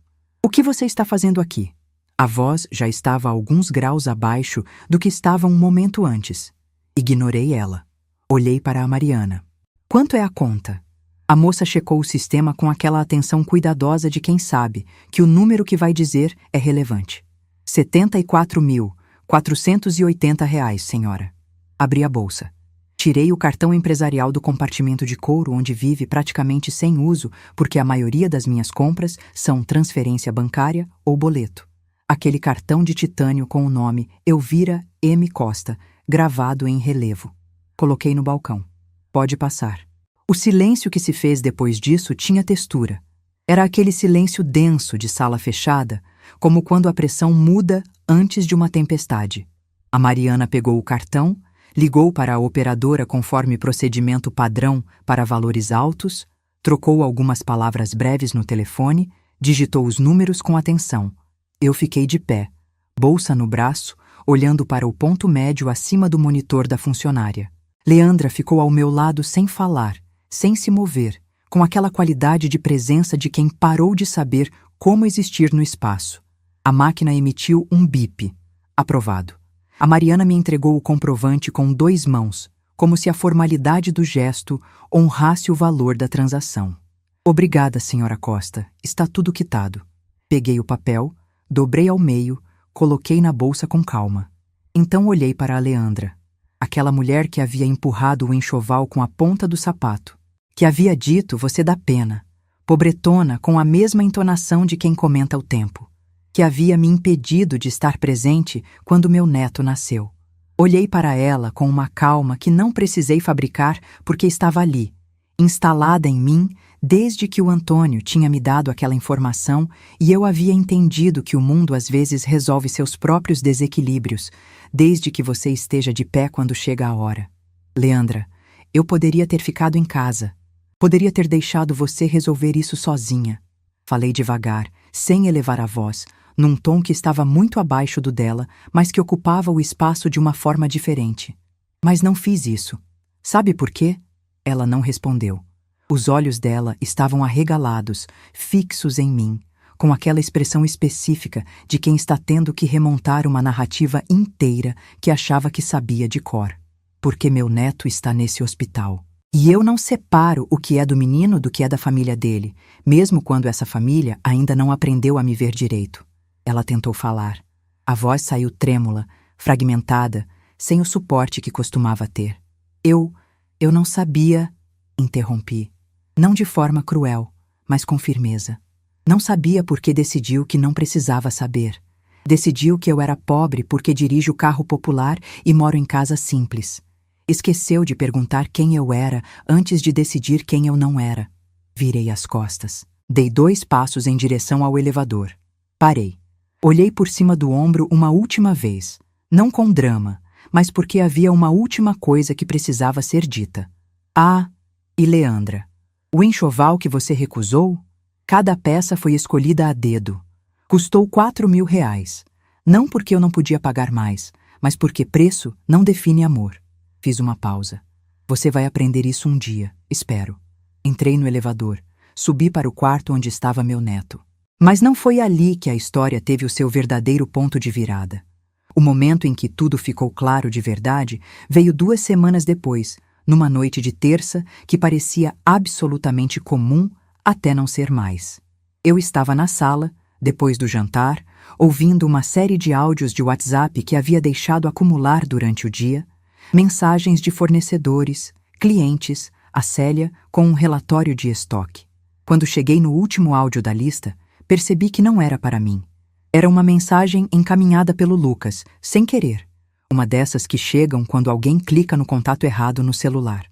O que você está fazendo aqui? A voz já estava a alguns graus abaixo do que estava um momento antes. Ignorei ela. Olhei para a Mariana. Quanto é a conta? A moça checou o sistema com aquela atenção cuidadosa de quem sabe que o número que vai dizer é relevante. R$ 74.480, senhora. Abri a bolsa. Tirei o cartão empresarial do compartimento de couro onde vive praticamente sem uso porque a maioria das minhas compras são transferência bancária ou boleto. Aquele cartão de titânio com o nome Elvira M. Costa, gravado em relevo. Coloquei no balcão. Pode passar. O silêncio que se fez depois disso tinha textura. Era aquele silêncio denso de sala fechada, como quando a pressão muda antes de uma tempestade. A Mariana pegou o cartão, ligou para a operadora conforme procedimento padrão para valores altos, trocou algumas palavras breves no telefone, digitou os números com atenção. Eu fiquei de pé, bolsa no braço, olhando para o ponto médio acima do monitor da funcionária. Leandra ficou ao meu lado sem falar, sem se mover, com aquela qualidade de presença de quem parou de saber como existir no espaço. A máquina emitiu um bip. Aprovado. A Mariana me entregou o comprovante com 2 mãos, como se a formalidade do gesto honrasse o valor da transação. Obrigada, senhora Costa. Está tudo quitado. Peguei o papel, dobrei ao meio, coloquei na bolsa com calma. Então olhei para a Leandra, aquela mulher que havia empurrado o enxoval com a ponta do sapato, que havia dito você dá pena, pobretona com a mesma entonação de quem comenta o tempo, que havia me impedido de estar presente quando meu neto nasceu. Olhei para ela com uma calma que não precisei fabricar porque estava ali, instalada em mim desde que o Antônio tinha me dado aquela informação e eu havia entendido que o mundo às vezes resolve seus próprios desequilíbrios, desde que você esteja de pé quando chega a hora. Leandra, eu poderia ter ficado em casa. Poderia ter deixado você resolver isso sozinha. Falei devagar, sem elevar a voz, num tom que estava muito abaixo do dela, mas que ocupava o espaço de uma forma diferente. Mas não fiz isso. Sabe por quê? Ela não respondeu. Os olhos dela estavam arregalados, fixos em mim, com aquela expressão específica de quem está tendo que remontar uma narrativa inteira que achava que sabia de cor. Porque meu neto está nesse hospital. E eu não separo o que é do menino do que é da família dele, mesmo quando essa família ainda não aprendeu a me ver direito. Ela tentou falar. A voz saiu trêmula, fragmentada, sem o suporte que costumava ter. Eu não sabia, interrompi. Não de forma cruel, mas com firmeza. Não sabia porque decidiu que não precisava saber. Decidiu que eu era pobre porque dirijo carro popular e moro em casa simples. Esqueceu de perguntar quem eu era antes de decidir quem eu não era. Virei as costas. Dei 2 passos em direção ao elevador. Parei. Olhei por cima do ombro uma última vez, não com drama, mas porque havia uma última coisa que precisava ser dita. Ah, e Leandra. O enxoval que você recusou? Cada peça foi escolhida a dedo. Custou R$ 4.000. Não porque eu não podia pagar mais, mas porque preço não define amor. Fiz uma pausa. Você vai aprender isso um dia, espero. Entrei no elevador. Subi para o quarto onde estava meu neto. Mas não foi ali que a história teve o seu verdadeiro ponto de virada. O momento em que tudo ficou claro de verdade veio 2 semanas depois, numa noite de terça que parecia absolutamente comum até não ser mais. Eu estava na sala, depois do jantar, ouvindo uma série de áudios de WhatsApp que havia deixado acumular durante o dia, mensagens de fornecedores, clientes, a Célia com um relatório de estoque. Quando cheguei no último áudio da lista, percebi que não era para mim. Era uma mensagem encaminhada pelo Lucas, sem querer. Uma dessas que chegam quando alguém clica no contato errado no celular.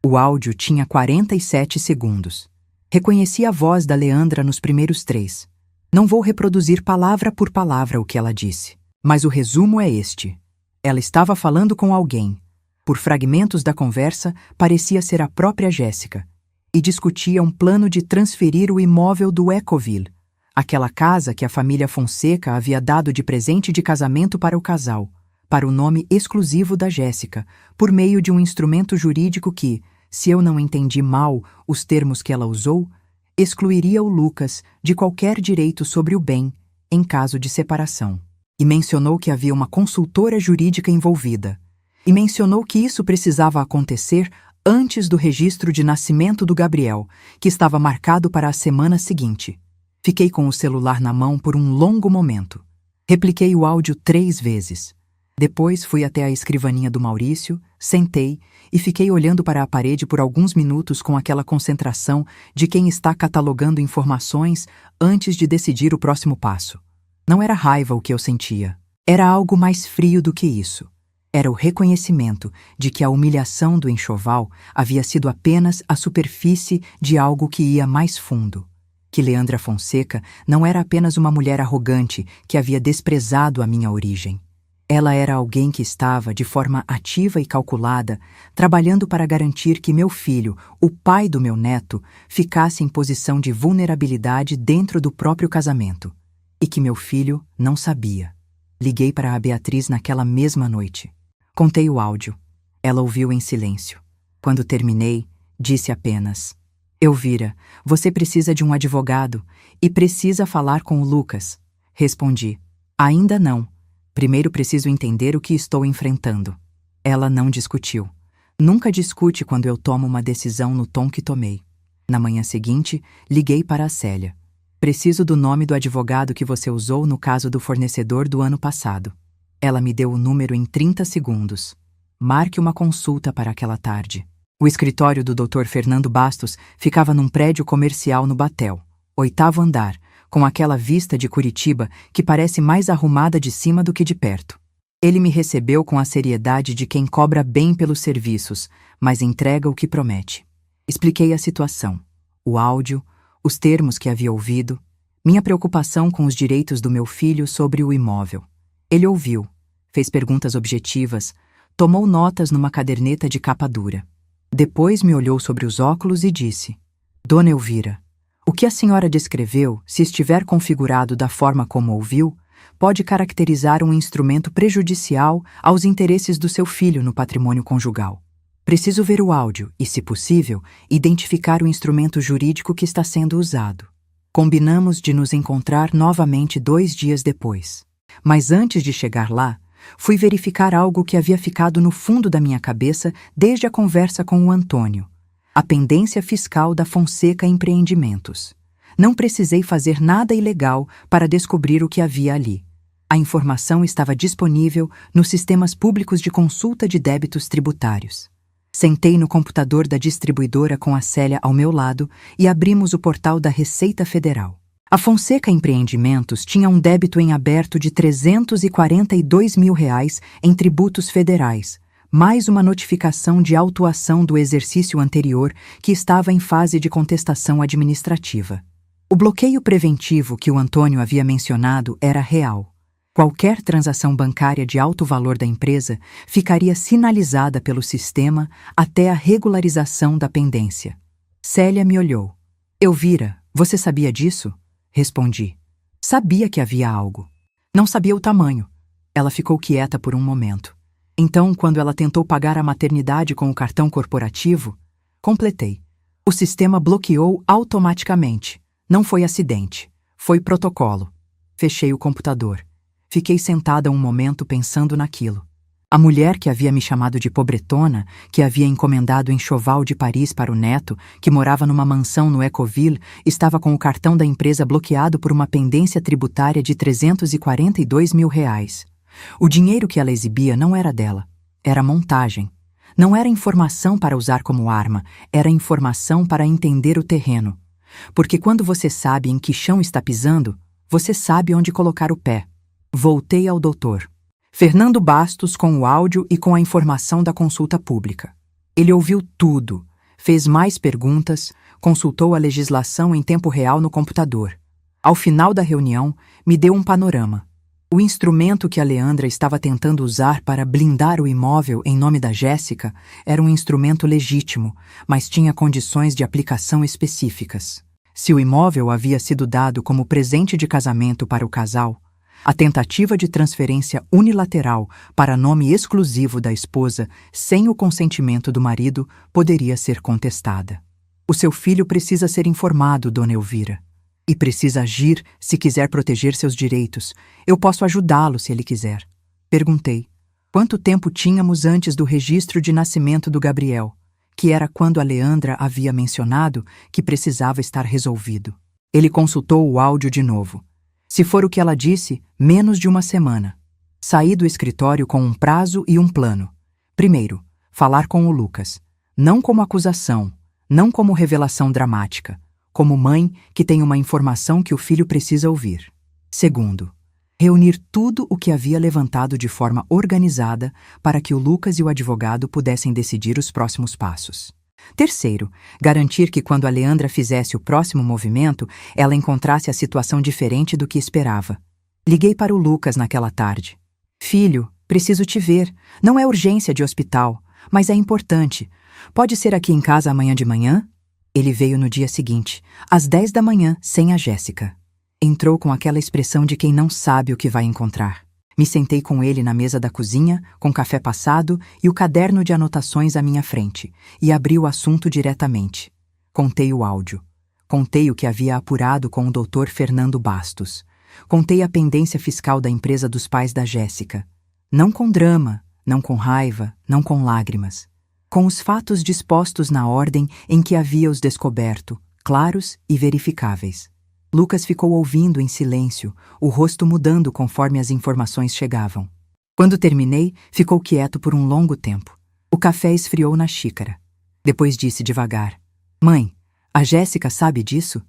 O áudio tinha 47 segundos. Reconheci a voz da Leandra nos primeiros 3. Não vou reproduzir palavra por palavra o que ela disse, mas o resumo é este. Ela estava falando com alguém. Por fragmentos da conversa, parecia ser a própria Jéssica, e discutia um plano de transferir o imóvel do Ecoville, aquela casa que a família Fonseca havia dado de presente de casamento para o casal, para o nome exclusivo da Jéssica, por meio de um instrumento jurídico que, se eu não entendi mal os termos que ela usou, excluiria o Lucas de qualquer direito sobre o bem em caso de separação. E mencionou que havia uma consultora jurídica envolvida. E mencionou que isso precisava acontecer antes do registro de nascimento do Gabriel, que estava marcado para a semana seguinte. Fiquei com o celular na mão por um longo momento. Repliquei o áudio 3 vezes. Depois fui até a escrivaninha do Maurício, sentei e fiquei olhando para a parede por alguns minutos com aquela concentração de quem está catalogando informações antes de decidir o próximo passo. Não era raiva o que eu sentia. Era algo mais frio do que isso. Era o reconhecimento de que a humilhação do enxoval havia sido apenas a superfície de algo que ia mais fundo. Que Leandra Fonseca não era apenas uma mulher arrogante que havia desprezado a minha origem. Ela era alguém que estava, de forma ativa e calculada, trabalhando para garantir que meu filho, o pai do meu neto, ficasse em posição de vulnerabilidade dentro do próprio casamento. E que meu filho não sabia. Liguei para a Beatriz naquela mesma noite. Contei o áudio. Ela ouviu em silêncio. Quando terminei, disse apenas: Elvira, você precisa de um advogado e precisa falar com o Lucas. Respondi: ainda não. Primeiro preciso entender o que estou enfrentando. Ela não discutiu. Nunca discute quando eu tomo uma decisão no tom que tomei. Na manhã seguinte, liguei para a Célia. Preciso do nome do advogado que você usou no caso do fornecedor do ano passado. Ela me deu o número em 30 segundos. Marque uma consulta para aquela tarde. O escritório do Dr. Fernando Bastos ficava num prédio comercial no Batel, 8º andar, com aquela vista de Curitiba que parece mais arrumada de cima do que de perto. Ele me recebeu com a seriedade de quem cobra bem pelos serviços, mas entrega o que promete. Expliquei a situação, o áudio, os termos que havia ouvido, minha preocupação com os direitos do meu filho sobre o imóvel. Ele ouviu, fez perguntas objetivas, tomou notas numa caderneta de capa dura. Depois me olhou sobre os óculos e disse: Dona Elvira, o que a senhora descreveu, se estiver configurado da forma como ouviu, pode caracterizar um instrumento prejudicial aos interesses do seu filho no patrimônio conjugal. Preciso ver o áudio e, se possível, identificar o instrumento jurídico que está sendo usado. Combinamos de nos encontrar novamente 2 dias depois. Mas antes de chegar lá, fui verificar algo que havia ficado no fundo da minha cabeça desde a conversa com o Antônio. A pendência fiscal da Fonseca Empreendimentos. Não precisei fazer nada ilegal para descobrir o que havia ali. A informação estava disponível nos sistemas públicos de consulta de débitos tributários. Sentei no computador da distribuidora com a Célia ao meu lado e abrimos o portal da Receita Federal. A Fonseca Empreendimentos tinha um débito em aberto de R$ 342 mil em tributos federais, mais uma notificação de autuação do exercício anterior que estava em fase de contestação administrativa. O bloqueio preventivo que o Antônio havia mencionado era real. Qualquer transação bancária de alto valor da empresa ficaria sinalizada pelo sistema até a regularização da pendência. Célia me olhou. Elvira, você sabia disso? Respondi. Sabia que havia algo. Não sabia o tamanho. Ela ficou quieta por um momento. Então, quando ela tentou pagar a maternidade com o cartão corporativo, completei. O sistema bloqueou automaticamente. Não foi acidente. Foi protocolo. Fechei o computador. Fiquei sentada um momento pensando naquilo. A mulher que havia me chamado de pobretona, que havia encomendado enxoval de Paris para o neto, que morava numa mansão no Ecoville, estava com o cartão da empresa bloqueado por uma pendência tributária de R$342 mil. O dinheiro que ela exibia não era dela. Era montagem. Não era informação para usar como arma, era informação para entender o terreno. Porque quando você sabe em que chão está pisando, você sabe onde colocar o pé. Voltei ao doutor. Fernando Bastos com o áudio e com a informação da consulta pública. Ele ouviu tudo, fez mais perguntas, consultou a legislação em tempo real no computador. Ao final da reunião, me deu um panorama. O instrumento que a Leandra estava tentando usar para blindar o imóvel em nome da Jéssica era um instrumento legítimo, mas tinha condições de aplicação específicas. Se o imóvel havia sido dado como presente de casamento para o casal, a tentativa de transferência unilateral para nome exclusivo da esposa, sem o consentimento do marido, poderia ser contestada. O seu filho precisa ser informado, dona Elvira. E precisa agir se quiser proteger seus direitos. Eu posso ajudá-lo se ele quiser. Perguntei. Quanto tempo tínhamos antes do registro de nascimento do Gabriel, que era quando a Leandra havia mencionado que precisava estar resolvido. Ele consultou o áudio de novo. Se for o que ela disse, menos de uma semana. Saí do escritório com um prazo e um plano. Primeiro, falar com o Lucas. Não como acusação, não como revelação dramática, como mãe que tem uma informação que o filho precisa ouvir. Segundo, reunir tudo o que havia levantado de forma organizada para que o Lucas e o advogado pudessem decidir os próximos passos. Terceiro, garantir que quando a Leandra fizesse o próximo movimento, ela encontrasse a situação diferente do que esperava. Liguei para o Lucas naquela tarde. Filho, preciso te ver. Não é urgência de hospital, mas é importante. Pode ser aqui em casa amanhã de manhã? Ele veio no dia seguinte, às 10 da manhã, sem a Jéssica. Entrou com aquela expressão de quem não sabe o que vai encontrar. Me sentei com ele na mesa da cozinha, com café passado e o caderno de anotações à minha frente, e abri o assunto diretamente. Contei o áudio. Contei o que havia apurado com o Dr. Fernando Bastos. Contei a pendência fiscal da empresa dos pais da Jéssica. Não com drama, não com raiva, não com lágrimas. Com os fatos dispostos na ordem em que havia-os descoberto, claros e verificáveis. Lucas ficou ouvindo em silêncio, o rosto mudando conforme as informações chegavam. Quando terminei, ficou quieto por um longo tempo. O café esfriou na xícara. Depois disse devagar: Mãe, a Jéssica sabe disso?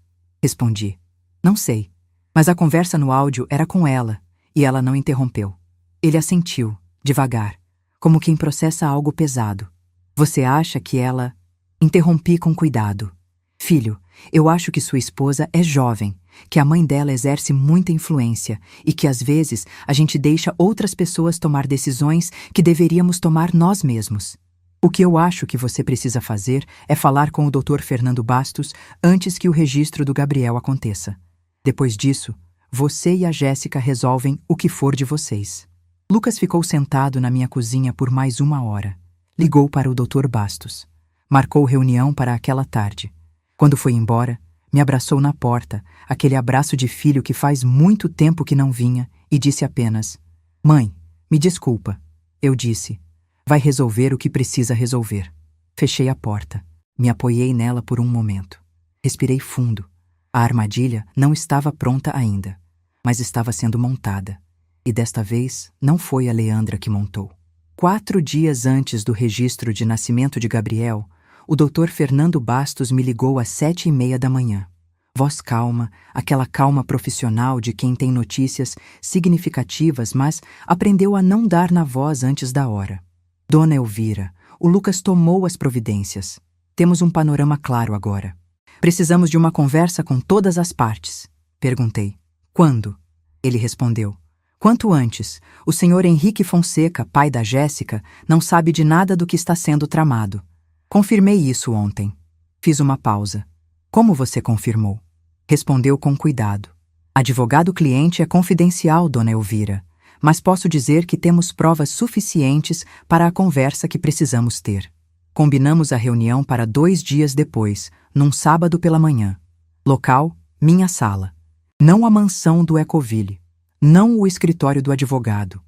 Respondi: Não sei. Mas a conversa no áudio era com ela, e ela não interrompeu. Ele assentiu, devagar, como quem processa algo pesado. Você acha que ela... Interrompi com cuidado. Filho, eu acho que sua esposa é jovem, que a mãe dela exerce muita influência e que às vezes a gente deixa outras pessoas tomar decisões que deveríamos tomar nós mesmos. O que eu acho que você precisa fazer é falar com o Dr. Fernando Bastos antes que o registro do Gabriel aconteça. Depois disso, você e a Jéssica resolvem o que for de vocês. Lucas ficou sentado na minha cozinha por mais 1 hora. Ligou para o Dr. Bastos. Marcou reunião para aquela tarde. Quando foi embora, me abraçou na porta, aquele abraço de filho que faz muito tempo que não vinha, e disse apenas: Mãe, me desculpa. Eu disse: Vai resolver o que precisa resolver. Fechei a porta. Me apoiei nela por um momento. Respirei fundo. A armadilha não estava pronta ainda, mas estava sendo montada. E desta vez não foi a Leandra que montou. 4 dias antes do registro de nascimento de Gabriel, o Dr. Fernando Bastos me ligou às 7h30 da manhã. Voz calma, aquela calma profissional de quem tem notícias significativas, mas aprendeu a não dar na voz antes da hora. Dona Elvira, o Lucas tomou as providências. Temos um panorama claro agora. Precisamos de uma conversa com todas as partes. Perguntei. Quando? Ele respondeu. Quanto antes, o senhor Henrique Fonseca, pai da Jéssica, não sabe de nada do que está sendo tramado. Confirmei isso ontem. Fiz uma pausa. Como você confirmou? Respondeu com cuidado. Advogado-cliente é confidencial, dona Elvira, mas posso dizer que temos provas suficientes para a conversa que precisamos ter. Combinamos a reunião para 2 dias depois, num sábado pela manhã. Local, minha sala. Não a mansão do Ecoville. Não o escritório do advogado.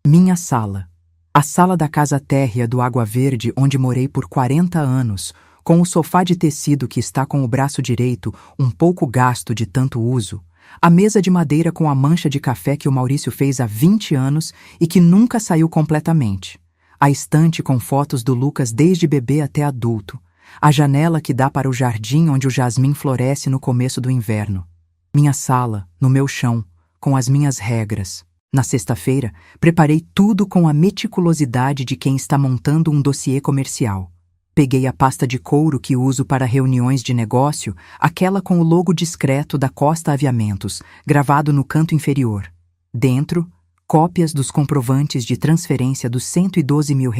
Minha sala. A sala da casa térrea do Água Verde, onde morei por 40 anos, com o sofá de tecido que está com o braço direito um pouco gasto de tanto uso, a mesa de madeira com a mancha de café que o Maurício fez há 20 anos e que nunca saiu completamente, a estante com fotos do Lucas desde bebê até adulto, a janela que dá para o jardim onde o jasmim floresce no começo do inverno, minha sala, no meu chão, com as minhas regras. Na sexta-feira, preparei tudo com a meticulosidade de quem está montando um dossiê comercial. Peguei a pasta de couro que uso para reuniões de negócio, aquela com o logo discreto da Costa Aviamentos, gravado no canto inferior. Dentro, cópias dos comprovantes de transferência dos R$112 mil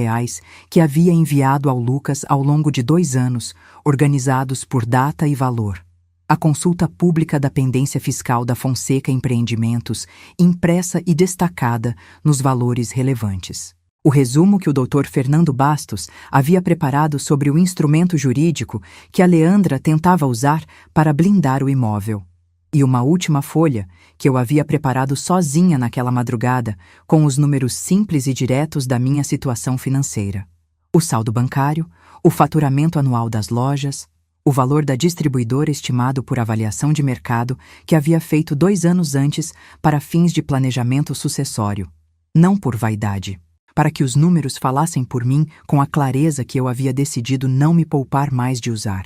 que havia enviado ao Lucas ao longo de 2 anos, organizados por data e valor. A consulta pública da pendência fiscal da Fonseca Empreendimentos, impressa e destacada nos valores relevantes. O resumo que o Dr. Fernando Bastos havia preparado sobre o instrumento jurídico que a Leandra tentava usar para blindar o imóvel. E uma última folha que eu havia preparado sozinha naquela madrugada, com os números simples e diretos da minha situação financeira. O saldo bancário, o faturamento anual das lojas, o valor da distribuidora estimado por avaliação de mercado que havia feito 2 anos antes para fins de planejamento sucessório. Não por vaidade. Para que os números falassem por mim com a clareza que eu havia decidido não me poupar mais de usar.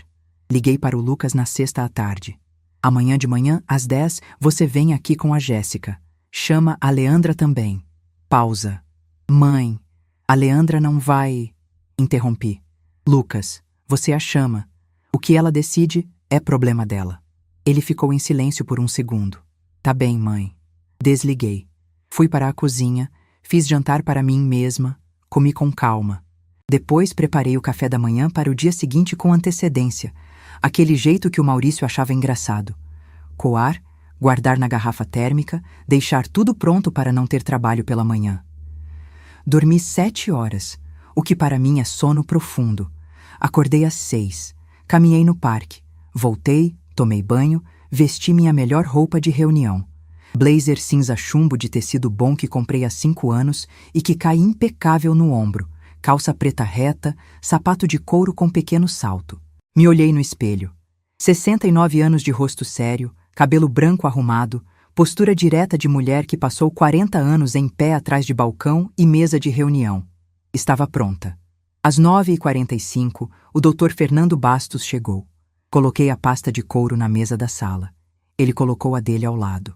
Liguei para o Lucas na sexta à tarde. Amanhã de manhã, às 10, você vem aqui com a Jéssica. Chama a Leandra também. Pausa. Mãe, a Leandra não vai... Interrompi. Lucas, você a chama. O que ela decide é problema dela. Ele ficou em silêncio por um segundo. Tá bem, mãe. Desliguei. Fui para a cozinha. Fiz jantar para mim mesma, comi com calma. Depois preparei o café da manhã para o dia seguinte com antecedência, aquele jeito que o Maurício achava engraçado. Coar, guardar na garrafa térmica, deixar tudo pronto para não ter trabalho pela manhã. Dormi 7 horas, o que para mim é sono profundo. Acordei às 6, caminhei no parque, voltei, tomei banho, vesti minha melhor roupa de reunião. Blazer cinza chumbo de tecido bom que comprei há 5 anos e que cai impecável no ombro, calça preta reta, sapato de couro com pequeno salto. Me olhei no espelho. 69 anos de rosto sério, cabelo branco arrumado, postura direta de mulher que passou 40 anos em pé atrás de balcão e mesa de reunião. Estava pronta. Às 9h45, o Dr. Fernando Bastos chegou. Coloquei a pasta de couro na mesa da sala. Ele colocou a dele ao lado.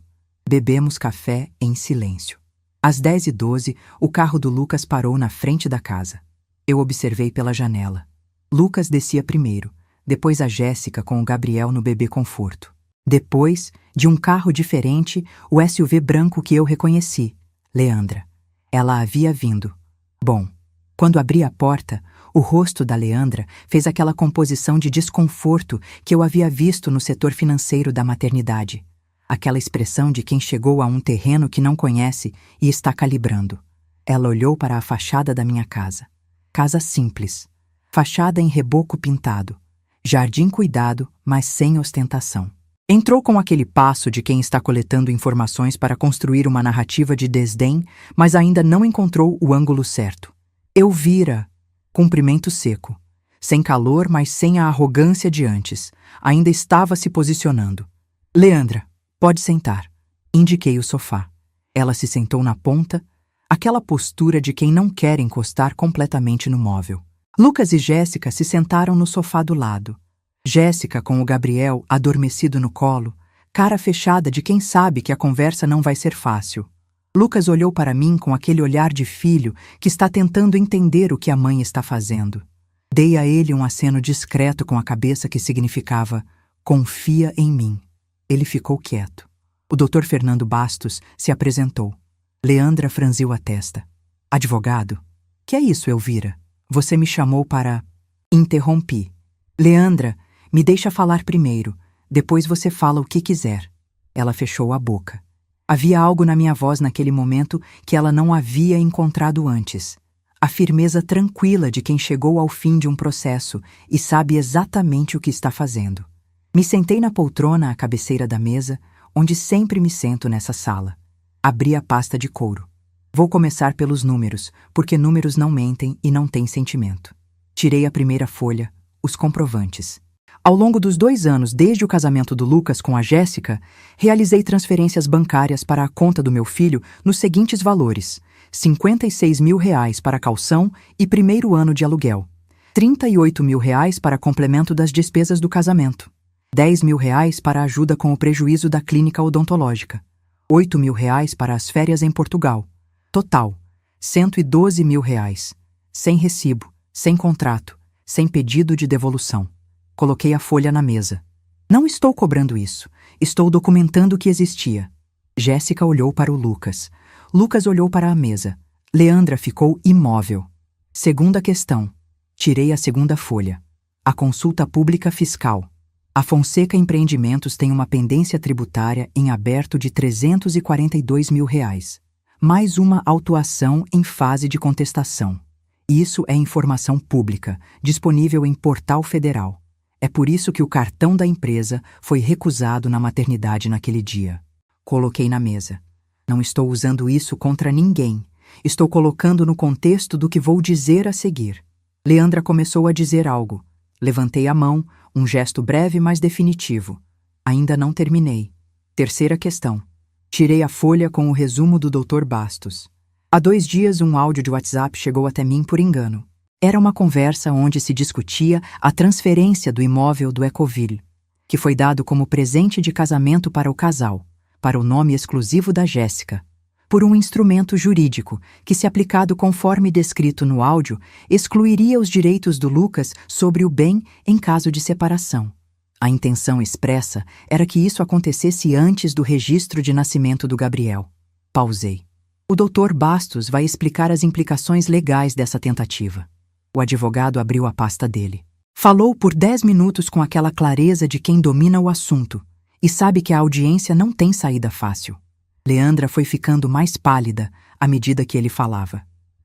Bebemos café em silêncio. Às 10h12, o carro do Lucas parou na frente da casa. Eu observei pela janela. Lucas descia primeiro, depois a Jéssica com o Gabriel no bebê conforto. Depois, de um carro diferente, o SUV branco que eu reconheci, Leandra. Ela havia vindo. Bom, quando abri a porta, o rosto da Leandra fez aquela composição de desconforto que eu havia visto no setor financeiro da maternidade. Aquela expressão de quem chegou a um terreno que não conhece e está calibrando. Ela olhou para a fachada da minha casa. Casa simples. Fachada em reboco pintado. Jardim cuidado, mas sem ostentação. Entrou com aquele passo de quem está coletando informações para construir uma narrativa de desdém, mas ainda não encontrou o ângulo certo. Elvira. Cumprimento seco. Sem calor, mas sem a arrogância de antes. Ainda estava se posicionando. Leandra. Pode sentar. Indiquei o sofá. Ela se sentou na ponta, aquela postura de quem não quer encostar completamente no móvel. Lucas e Jéssica se sentaram no sofá do lado. Jéssica com o Gabriel adormecido no colo, cara fechada de quem sabe que a conversa não vai ser fácil. Lucas olhou para mim com aquele olhar de filho que está tentando entender o que a mãe está fazendo. Dei a ele um aceno discreto com a cabeça que significava confia em mim. Ele ficou quieto. O Dr. Fernando Bastos se apresentou. Leandra franziu a testa. Advogado? Que é isso, Elvira? Você me chamou para... Interrompi. Leandra, Me deixa falar primeiro, depois você fala o que quiser. Ela fechou a boca. Havia algo na minha voz naquele momento que ela não havia encontrado antes. A firmeza tranquila de quem chegou ao fim de um processo e sabe exatamente o que está fazendo. Me sentei na poltrona à cabeceira da mesa, onde sempre me sento nessa sala. Abri a pasta de couro. Vou começar pelos números, porque números não mentem e não têm sentimento. Tirei a primeira folha, os comprovantes. Ao longo dos 2 anos desde o casamento do Lucas com a Jéssica, realizei transferências bancárias para a conta do meu filho nos seguintes valores: R$56 mil para calção e primeiro ano de aluguel, R$38 mil para complemento das despesas do casamento, R$10 mil para ajuda com o prejuízo da clínica odontológica, R$8 mil para as férias em Portugal. Total, R$112 mil, sem recibo, sem contrato, sem pedido de devolução. Coloquei a folha na mesa. Não estou cobrando isso. Estou documentando o que existia. Jéssica olhou para o Lucas. Lucas olhou para a mesa. Leandra ficou imóvel. Segunda questão. Tirei a segunda folha. A consulta pública fiscal. A Fonseca Empreendimentos tem uma pendência tributária em aberto de R$342 mil. Mais uma autuação em fase de contestação. Isso é informação pública, disponível em portal federal. É por isso que o cartão da empresa foi recusado na maternidade naquele dia. Coloquei na mesa. Não estou usando isso contra ninguém. Estou colocando no contexto do que vou dizer a seguir. Leandra começou a dizer algo. Levantei a mão, um gesto breve, mas definitivo. Ainda não terminei. Terceira questão. Tirei a folha com o resumo do Dr. Bastos. Há 2 dias, um áudio de WhatsApp chegou até mim por engano. Era uma conversa onde se discutia a transferência do imóvel do Ecoville, que foi dado como presente de casamento para o casal, para o nome exclusivo da Jéssica, por um instrumento jurídico que, se aplicado conforme descrito no áudio, excluiria os direitos do Lucas sobre o bem em caso de separação. A intenção expressa era que isso acontecesse antes do registro de nascimento do Gabriel. Pausei. O Dr. Bastos vai explicar as implicações legais dessa tentativa. O advogado abriu a pasta dele. Falou por 10 minutos com aquela clareza de quem domina o assunto e sabe que a audiência não tem saída fácil. Leandra foi ficando mais pálida à medida que ele falava.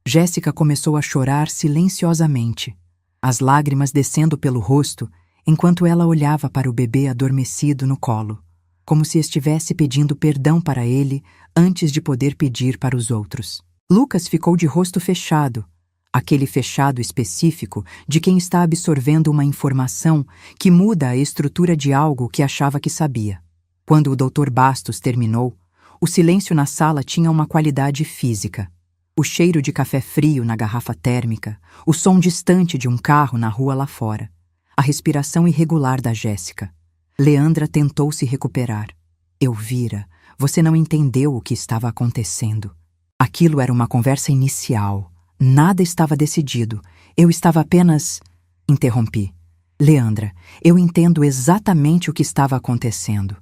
Jéssica começou a chorar silenciosamente, as lágrimas descendo pelo rosto enquanto ela olhava para o bebê adormecido no colo, como se estivesse pedindo perdão para ele antes de poder pedir para os outros. Lucas ficou de rosto fechado, aquele fechado específico de quem está absorvendo uma informação que muda a estrutura de algo que achava que sabia. Quando o Dr. Bastos terminou, o silêncio na sala tinha uma qualidade física. O cheiro de café frio na garrafa térmica, o som distante de um carro na rua lá fora, a respiração irregular da Jéssica. Leandra tentou se recuperar. Elvira, você não entendeu o que estava acontecendo. Aquilo era uma conversa inicial. Nada estava decidido. Eu estava apenas... Interrompi. Leandra, eu entendo exatamente o que estava acontecendo.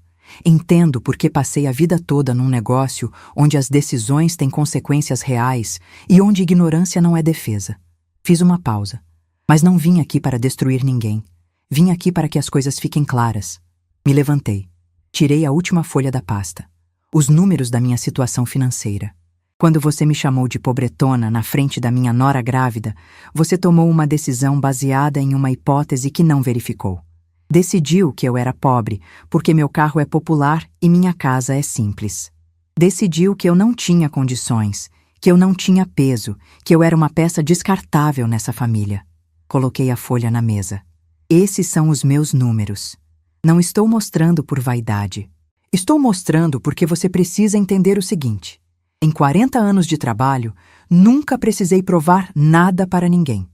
Entendo porque passei a vida toda num negócio onde as decisões têm consequências reais e onde ignorância não é defesa. Fiz uma pausa. Mas não vim aqui para destruir ninguém. Vim aqui para que as coisas fiquem claras. Me levantei. Tirei a última folha da pasta. Os números da minha situação financeira. Quando você me chamou de pobretona na frente da minha nora grávida, você tomou uma decisão baseada em uma hipótese que não verificou. Decidiu que eu era pobre porque meu carro é popular e minha casa é simples. Decidiu que eu não tinha condições, que eu não tinha peso, que eu era uma peça descartável nessa família. Coloquei a folha na mesa. Esses são os meus números. Não estou mostrando por vaidade. Estou mostrando porque você precisa entender o seguinte. Em 40 anos de trabalho, nunca precisei provar nada para ninguém.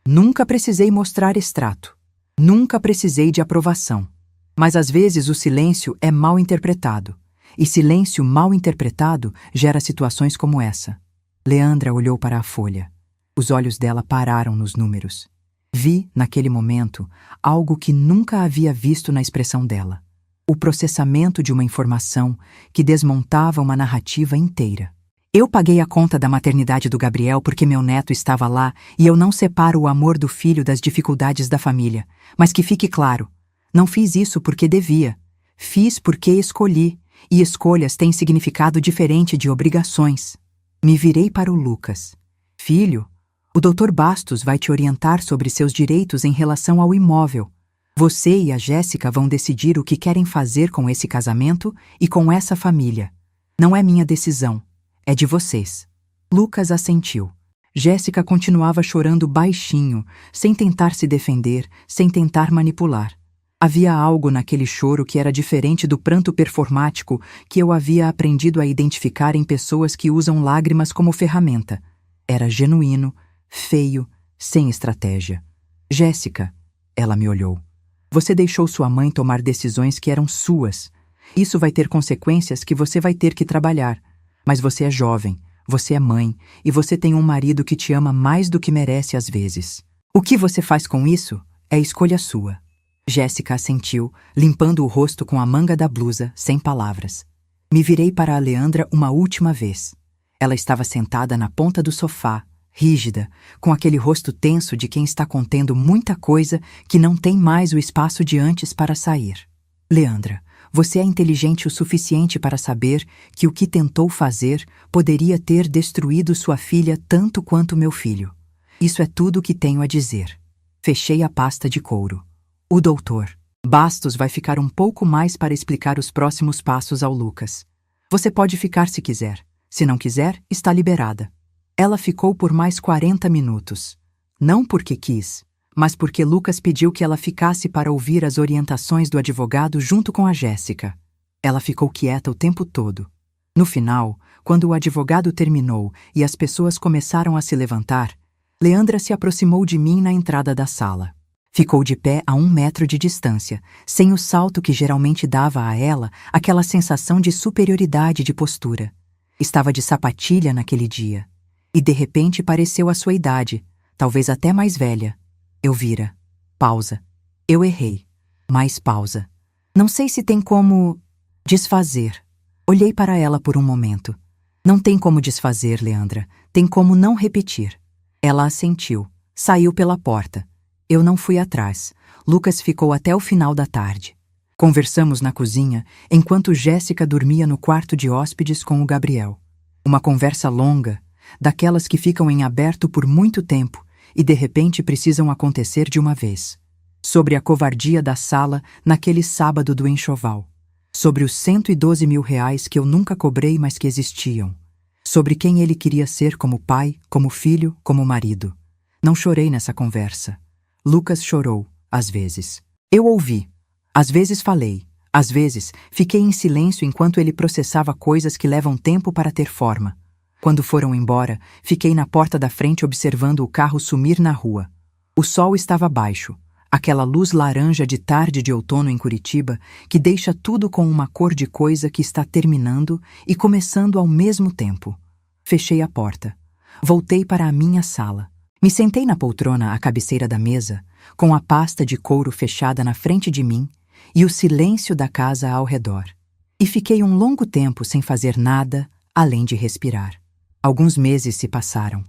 Nunca precisei mostrar extrato. Nunca precisei de aprovação. Mas às vezes o silêncio é mal interpretado. E silêncio mal interpretado gera situações como essa. Leandra olhou para a folha. Os olhos dela pararam nos números. Vi, naquele momento, algo que nunca havia visto na expressão dela. O processamento de uma informação que desmontava uma narrativa inteira. Eu paguei a conta da maternidade do Gabriel porque meu neto estava lá e eu não separo o amor do filho das dificuldades da família. Mas que fique claro, Não fiz isso porque devia. Fiz porque escolhi, e escolhas têm significado diferente de obrigações. Me virei para o Lucas. Filho, o Dr. Bastos vai te orientar sobre seus direitos em relação ao imóvel. Você e a Jéssica vão decidir o que querem fazer com esse casamento e com essa família. Não é minha decisão, é de vocês. Lucas assentiu. Jéssica continuava chorando baixinho, sem tentar se defender, sem tentar manipular. Havia algo naquele choro que era diferente do pranto performático que eu havia aprendido a identificar em pessoas que usam lágrimas como ferramenta. Era genuíno, feio, sem estratégia. Jéssica, ela me olhou. Você deixou sua mãe tomar decisões que eram suas. Isso vai ter consequências que você vai ter que trabalhar. Mas você é jovem, você é mãe, e você tem um marido que te ama mais do que merece às vezes. O que você faz com isso é escolha sua. Jéssica assentiu, limpando o rosto com a manga da blusa, sem palavras. Me virei para a Leandra uma última vez. Ela estava sentada na ponta do sofá, rígida, com aquele rosto tenso de quem está contendo muita coisa que não tem mais o espaço de antes para sair. Leandra, você é inteligente o suficiente para saber que o que tentou fazer poderia ter destruído sua filha tanto quanto meu filho. Isso é tudo o que tenho a dizer. Fechei a pasta de couro. O doutor Bastos vai ficar um pouco mais para explicar os próximos passos ao Lucas. Você pode ficar se quiser. Se não quiser, está liberada. Ela ficou por mais 40 minutos. Não porque quis, mas porque Lucas pediu que ela ficasse para ouvir as orientações do advogado junto com a Jéssica. Ela ficou quieta o tempo todo. No final, quando o advogado terminou e as pessoas começaram a se levantar, Leandra se aproximou de mim na entrada da sala. Ficou de pé a 1 metro de distância, sem o salto que geralmente dava a ela aquela sensação de superioridade de postura. Estava de sapatilha naquele dia. E de repente pareceu a sua idade, talvez até mais velha. Eu vira. Pausa. Eu errei. Mais pausa. Não sei se tem como desfazer. Olhei para ela por um momento. Não tem como desfazer, Leandra. Tem como não repetir. Ela assentiu. Saiu pela porta. Eu não fui atrás. Lucas ficou até o final da tarde. Conversamos na cozinha, enquanto Jéssica dormia no quarto de hóspedes com o Gabriel. Uma conversa longa, daquelas que ficam em aberto por muito tempo e de repente precisam acontecer de uma vez. Sobre a covardia da Sala naquele sábado do enxoval. Sobre os 112 mil reais que eu nunca cobrei, mas que existiam. Sobre quem ele queria ser como pai, como filho, como marido. Não chorei nessa conversa. Lucas chorou, às vezes. Eu ouvi. Às vezes falei. Às vezes fiquei em silêncio enquanto ele processava coisas que levam tempo para ter forma. Quando foram embora, fiquei na porta da frente observando o carro sumir na rua. O sol estava baixo, aquela luz laranja de tarde de outono em Curitiba que deixa tudo com uma cor de coisa que está terminando e começando ao mesmo tempo. Fechei a porta. Voltei para a minha sala. Me sentei na poltrona à cabeceira da mesa, com a pasta de couro fechada na frente de mim e o silêncio da casa ao redor. E fiquei um longo tempo sem fazer nada além de respirar. Alguns meses se passaram.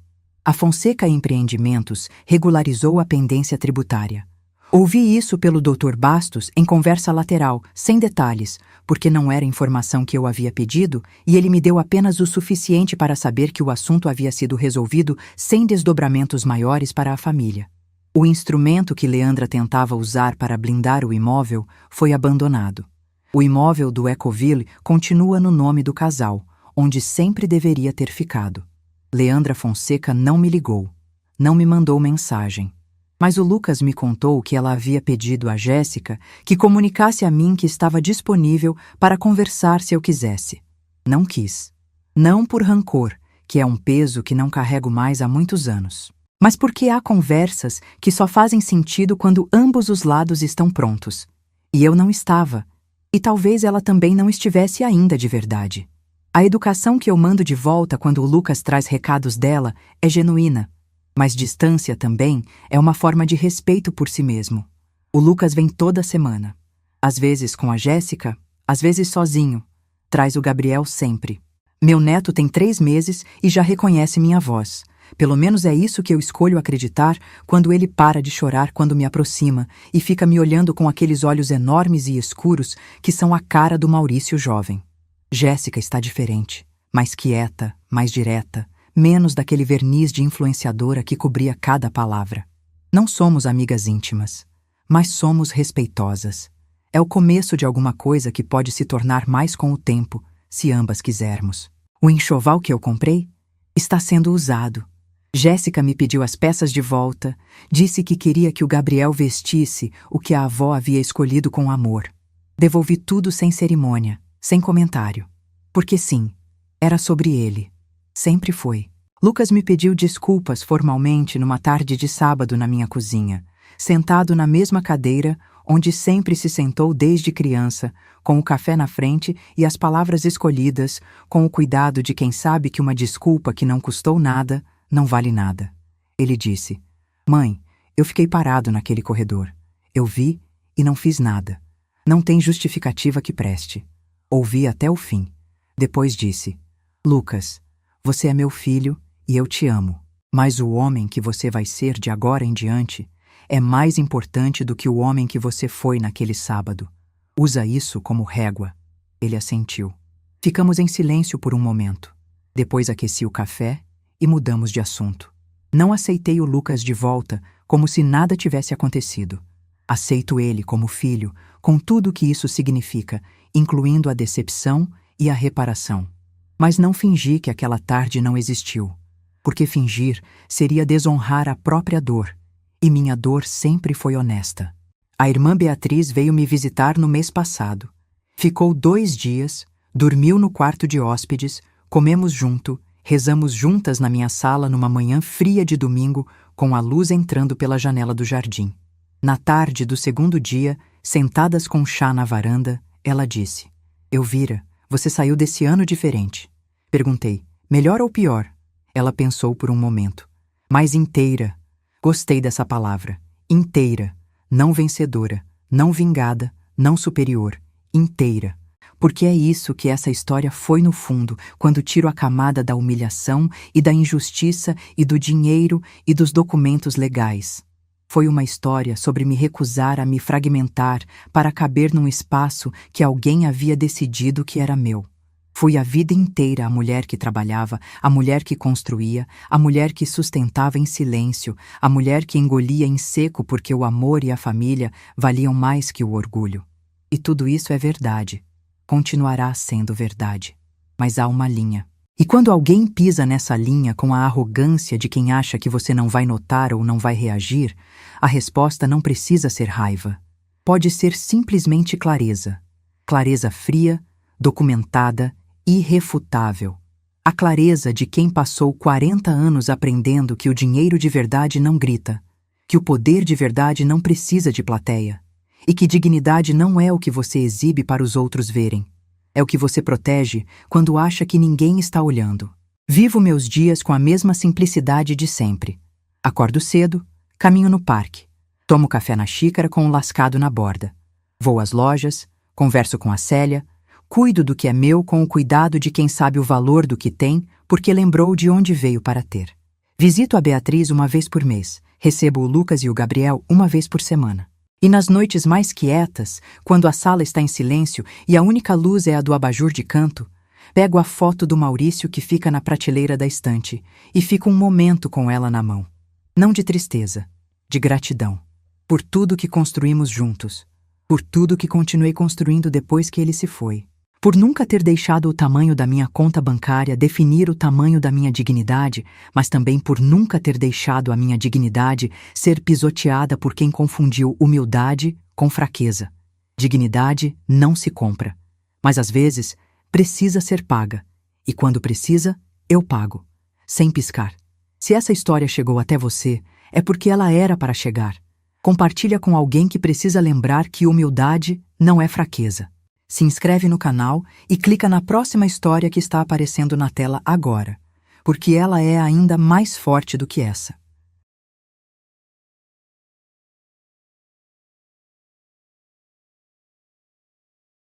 A Fonseca Empreendimentos regularizou a pendência tributária. Ouvi isso pelo Dr. Bastos em conversa lateral, sem detalhes, porque não era informação que eu havia pedido e ele me deu apenas o suficiente para saber que o assunto havia sido resolvido sem desdobramentos maiores para a família. O instrumento que Leandra tentava usar para blindar o imóvel foi abandonado. O imóvel do Ecoville continua no nome do casal, onde sempre deveria ter ficado. Leandra Fonseca não me ligou, não me mandou mensagem. Mas o Lucas me contou que ela havia pedido a Jéssica que comunicasse a mim que estava disponível para conversar se eu quisesse. Não quis. Não por rancor, que é um peso que não carrego mais há muitos anos. Mas porque há conversas que só fazem sentido quando ambos os lados estão prontos. E eu não estava. E talvez ela também não estivesse ainda de verdade. A educação que eu mando de volta quando o Lucas traz recados dela é genuína. Mas distância também é uma forma de respeito por si mesmo. O Lucas vem toda semana. Às vezes com a Jéssica, às vezes sozinho. Traz o Gabriel sempre. Meu neto tem 3 meses e já reconhece minha voz. Pelo menos é isso que eu escolho acreditar quando ele para de chorar quando me aproxima e fica me olhando com aqueles olhos enormes e escuros que são a cara do Maurício jovem. Jéssica está diferente, mais quieta, mais direta, menos daquele verniz de influenciadora que cobria cada palavra. Não somos amigas íntimas, mas somos respeitosas. É o começo de alguma coisa que pode se tornar mais com o tempo, se ambas quisermos. O enxoval que eu comprei está sendo usado. Jéssica me pediu as peças de volta, disse que queria que o Gabriel vestisse o que a avó havia escolhido com amor. Devolvi tudo sem cerimônia, sem comentário. Porque sim, era sobre ele. Sempre foi. Lucas me pediu desculpas formalmente numa tarde de sábado na minha cozinha, sentado na mesma cadeira onde sempre se sentou desde criança, com o café na frente e as palavras escolhidas, com o cuidado de quem sabe que uma desculpa que não custou nada não vale nada. Ele disse: "Mãe, eu fiquei parado naquele corredor. Eu vi e não fiz nada. Não tem justificativa que preste." Ouvi até o fim. Depois disse: "Lucas, você é meu filho e eu te amo. Mas o homem que você vai ser de agora em diante é mais importante do que o homem que você foi naquele sábado. Usa isso como régua." Ele assentiu. Ficamos em silêncio por um momento. Depois aqueci o café e mudamos de assunto. Não aceitei o Lucas de volta como se nada tivesse acontecido. Aceito ele como filho, com tudo o que isso significa, incluindo a decepção e a reparação. Mas não fingi que aquela tarde não existiu, porque fingir seria desonrar a própria dor, e minha dor sempre foi honesta. A irmã Beatriz veio me visitar no mês passado. Ficou 2 dias, dormiu no quarto de hóspedes, comemos junto, rezamos juntas na minha sala numa manhã fria de domingo, com a luz entrando pela janela do jardim. Na tarde do segundo dia, sentadas com chá na varanda, ela disse: "Elvira, você saiu desse ano diferente." Perguntei: "Melhor ou pior?" Ela pensou por um momento. "Mais inteira." Gostei dessa palavra. Inteira. Não vencedora, não vingada, não superior. Inteira. Porque é isso que essa história foi no fundo, quando tiro a camada da humilhação e da injustiça e do dinheiro e dos documentos legais. Foi uma história sobre me recusar a me fragmentar para caber num espaço que alguém havia decidido que era meu. Fui a vida inteira a mulher que trabalhava, a mulher que construía, a mulher que sustentava em silêncio, a mulher que engolia em seco porque o amor e a família valiam mais que o orgulho. E tudo isso é verdade. Continuará sendo verdade. Mas há uma linha. E quando alguém pisa nessa linha com a arrogância de quem acha que você não vai notar ou não vai reagir, a resposta não precisa ser raiva. Pode ser simplesmente clareza. Clareza fria, documentada, irrefutável. A clareza de quem passou 40 anos aprendendo que o dinheiro de verdade não grita, que o poder de verdade não precisa de plateia, e que dignidade não é o que você exibe para os outros verem. É o que você protege quando acha que ninguém está olhando. Vivo meus dias com a mesma simplicidade de sempre. Acordo cedo, caminho no parque, tomo café na xícara com um lascado na borda. Vou às lojas, converso com a Célia, cuido do que é meu com o cuidado de quem sabe o valor do que tem, porque lembrou de onde veio para ter. Visito a Beatriz uma vez por mês, recebo o Lucas e o Gabriel uma vez por semana. E nas noites mais quietas, quando a sala está em silêncio e a única luz é a do abajur de canto, pego a foto do Maurício que fica na prateleira da estante e fico um momento com ela na mão. Não de tristeza, de gratidão. Por tudo que construímos juntos. Por tudo que continuei construindo depois que ele se foi. Por nunca ter deixado o tamanho da minha conta bancária definir o tamanho da minha dignidade, mas também por nunca ter deixado a minha dignidade ser pisoteada por quem confundiu humildade com fraqueza. Dignidade não se compra, mas às vezes precisa ser paga. E quando precisa, eu pago, sem piscar. Se essa história chegou até você, é porque ela era para chegar. Compartilha com alguém que precisa lembrar que humildade não é fraqueza. Se inscreve no canal e clica na próxima história que está aparecendo na tela agora, porque ela é ainda mais forte do que essa.